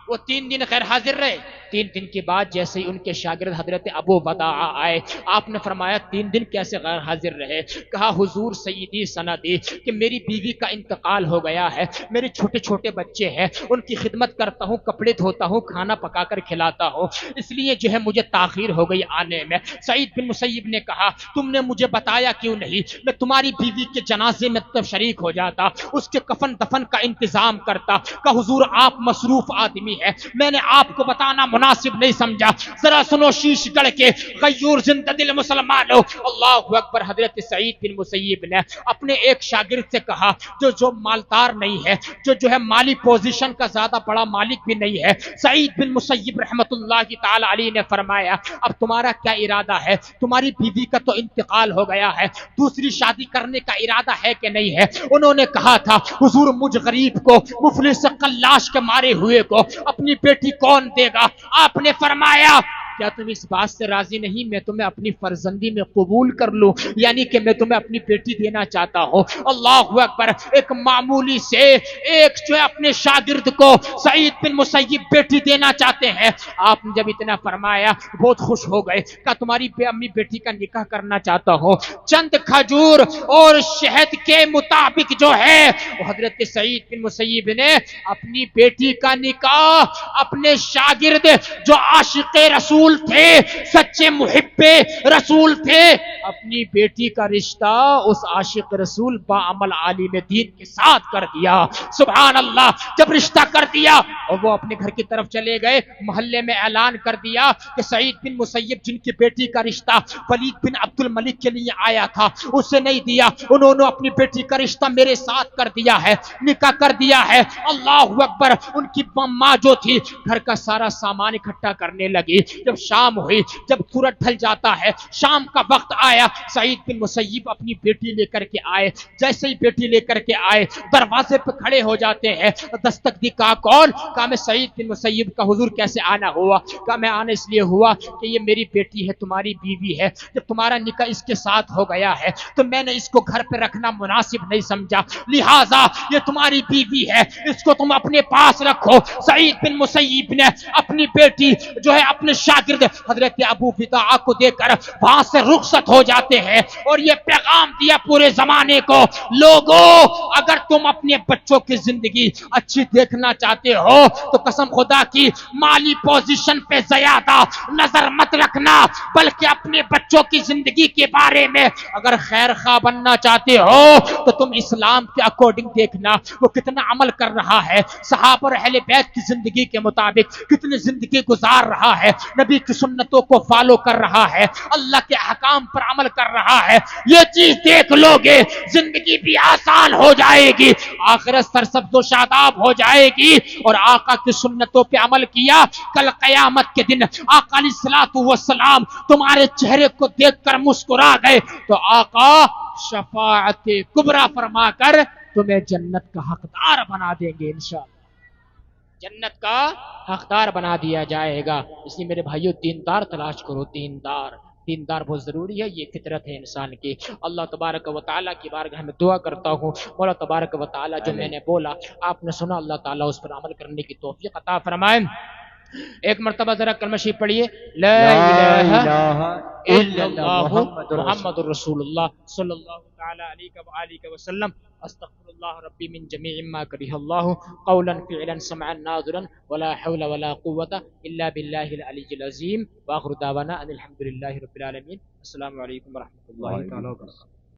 S1: وہ 3 دن غیر حاضر رہے. 3 دن کے بعد جیسے ہی ان کے شاگرد حضرت ابو وداع آئے، آپ نے فرمایا 3 دن کیسے غیر حاضر رہے؟ کہا حضور سیدی سندی کہ میری بیوی کا انتقال ہو گیا ہے، میرے چھوٹے چھوٹے بچے ہیں، ان کی خدمت کرتا ہوں، کپڑے دھوتا ہوں، کھانا پکا کر کھلاتا ہوں، اس لیے جو ہے مجھے تاخیر ہو گئی آنے میں. سعید بن مسیب نے کہا تم نے مجھے بتایا کیوں نہیں؟ میں تمہاری بیوی کے جنازے میں تب شریک ہو جاتا، اس کے کفن دفن کا انتظام کرتا. کہ حضور آپ مصروف آدمی ہے، میں نے آپ کو بتانا مناسب نہیں سمجھا. ذرا سنو شیش گڑھ کے غیور زندہ دل مسلمانوں. اللہ اکبر. حضرت سعید بن مسیب نے اپنے ایک شاگرد سے کہا جو مالدار نہیں ہے، جو ہے مالی پوزیشن کا زیادہ بڑا مالک بھی نہیں ہے. سعید بن مسیب رحمت اللہ تعالی علیہ نے فرمایا اب تمہارا کیا ارادہ ہے؟ تمہاری بیوی کا تو انتقال ہو گیا ہے، دوسری شادی کرنے کا ارادہ ہے کہ نہیں ہے؟ انہوں نے کہا تھا حضور مجھ غریب کو، مفلس قلاش کے مارے ہوئے کو اپنی بیٹی کون دے گا؟ آپ نے فرمایا کیا تم اس بات سے راضی نہیں میں تمہیں اپنی فرزندی میں قبول کر لوں، یعنی کہ میں تمہیں اپنی بیٹی دینا چاہتا ہوں. اللہ اکبر. ایک معمولی سے ایک جو ہے اپنے شاگرد کو سعید بن مسیب بیٹی دینا چاہتے ہیں. آپ نے جب اتنا فرمایا بہت خوش ہو گئے. کہا تمہاری امی بیٹی کا نکاح کرنا چاہتا ہوں، چند کھجور اور شہد کے مطابق جو ہے وہ حضرت سعید بن مسیب نے اپنی بیٹی کا نکاح اپنے شاگرد جو عاشق رسول رسول تھے، سچے محب رسول تھے. اپنی بیٹی کا رشتہ اس عاشق رسول با عمل عالم دین کے ساتھ کر دیا. سبحان اللہ. جب رشتہ کر دیا اور وہ اپنے گھر کی طرف چلے گئے، محلے میں اعلان کر دیا کہ سعید بن مسیب جن کی بیٹی کا رشتہ ولید بن عبد الملک کے لیے آیا تھا اسے نہیں دیا، انہوں نے اپنی بیٹی کا رشتہ میرے ساتھ کر دیا ہے، نکاح کر دیا ہے. اللہ اکبر. ان کی ماں جو تھی گھر کا سارا سامان اکٹھا کرنے لگی. جب شام ہوئی، جب سورج ڈھل جاتا ہے، شام کا وقت آیا، سعید بن مسیب اپنی بیٹی لے کر کے آئے. جیسے ہی بیٹی لے کر کے آئے دروازے پہ کھڑے ہو جاتے ہیں. دستک دی. کہا کون؟ کہا میں سعید بن مسیب کا. حضور کیسے آنا ہوا؟ کہا میں آنا اس لیے ہوا کہ یہ میری بیٹی ہے، تمہاری بیوی ہے، جب تمہارا نکاح اس کے ساتھ ہو گیا ہے تو میں نے اس کو گھر پہ رکھنا مناسب نہیں سمجھا، لہٰذا یہ تمہاری بیوی ہے، اس کو تم اپنے پاس رکھو. سعید بن مسیب نے اپنی بیٹی جو ہے اپنے شاگرد حضرت ابو فداء کو دے کر وہاں سے رخصت ہو جاتے ہیں اور یہ پیغام دیا پورے زمانے کو، لوگوں اگر تم اپنے بچوں کی زندگی اچھی دیکھنا چاہتے ہو تو قسم خدا کی مالی پوزیشن پہ زیادہ نظر مت رکھنا، بلکہ اپنے بچوں کی زندگی کے بارے میں اگر خیر خواہ بننا چاہتے ہو تو تم اسلام کے اکارڈنگ دیکھنا وہ کتنا عمل کر رہا ہے، صحابہ اور اہل بیت کی زندگی کے مطابق کتنی زندگی گزار رہا ہے، نبی کی سنتوں کو فالو کر رہا ہے، اللہ کے احکام پر عمل کر رہا ہے. یہ چیز دیکھ لو گے زندگی بھی آسان ہو جائے گی، آخرت سرسبز و شاداب ہو جائے گی. اور آقا کی سنتوں پہ عمل کیا، کل قیامت کے دن آقا علیہ الصلوۃ والسلام تمہارے چہرے کو دیکھ کر مسکرا گئے تو آقا شفاعت کبریٰ فرما کر تمہیں جنت کا حقدار بنا دیں گے. انشاءاللہ جنت کا حقدار بنا دیا جائے گا. اس لیے میرے بھائیو دیندار تلاش کرو. دیندار بہت ضروری ہے، یہ فطرت ہے انسان کی. اللہ تبارک و تعالیٰ کی بارگاہ میں دعا کرتا ہوں، مولا تبارک و تعالیٰ جو میں نے بولا آپ نے سنا، اللہ تعالیٰ اس پر عمل کرنے کی توفیق عطا فرمائے. ایک مرتبہ ذرا کلمہ شریف پڑھیے، لا الہ الا اللہ محمد الرسول اللہ صلی اللہ تعالی علیہ وآلہ وسلم. استغفر اللہ ربی من جمیع ما کرہ اللہ قولا فعلا سمعا ناظرا ولا حول ولا قوة الا باللہ العلی العظیم. وآخر دعوانا ان الحمد للہ رب العالمین. السلام علیکم ورحمۃ اللہ تعالی وبرکاتہ.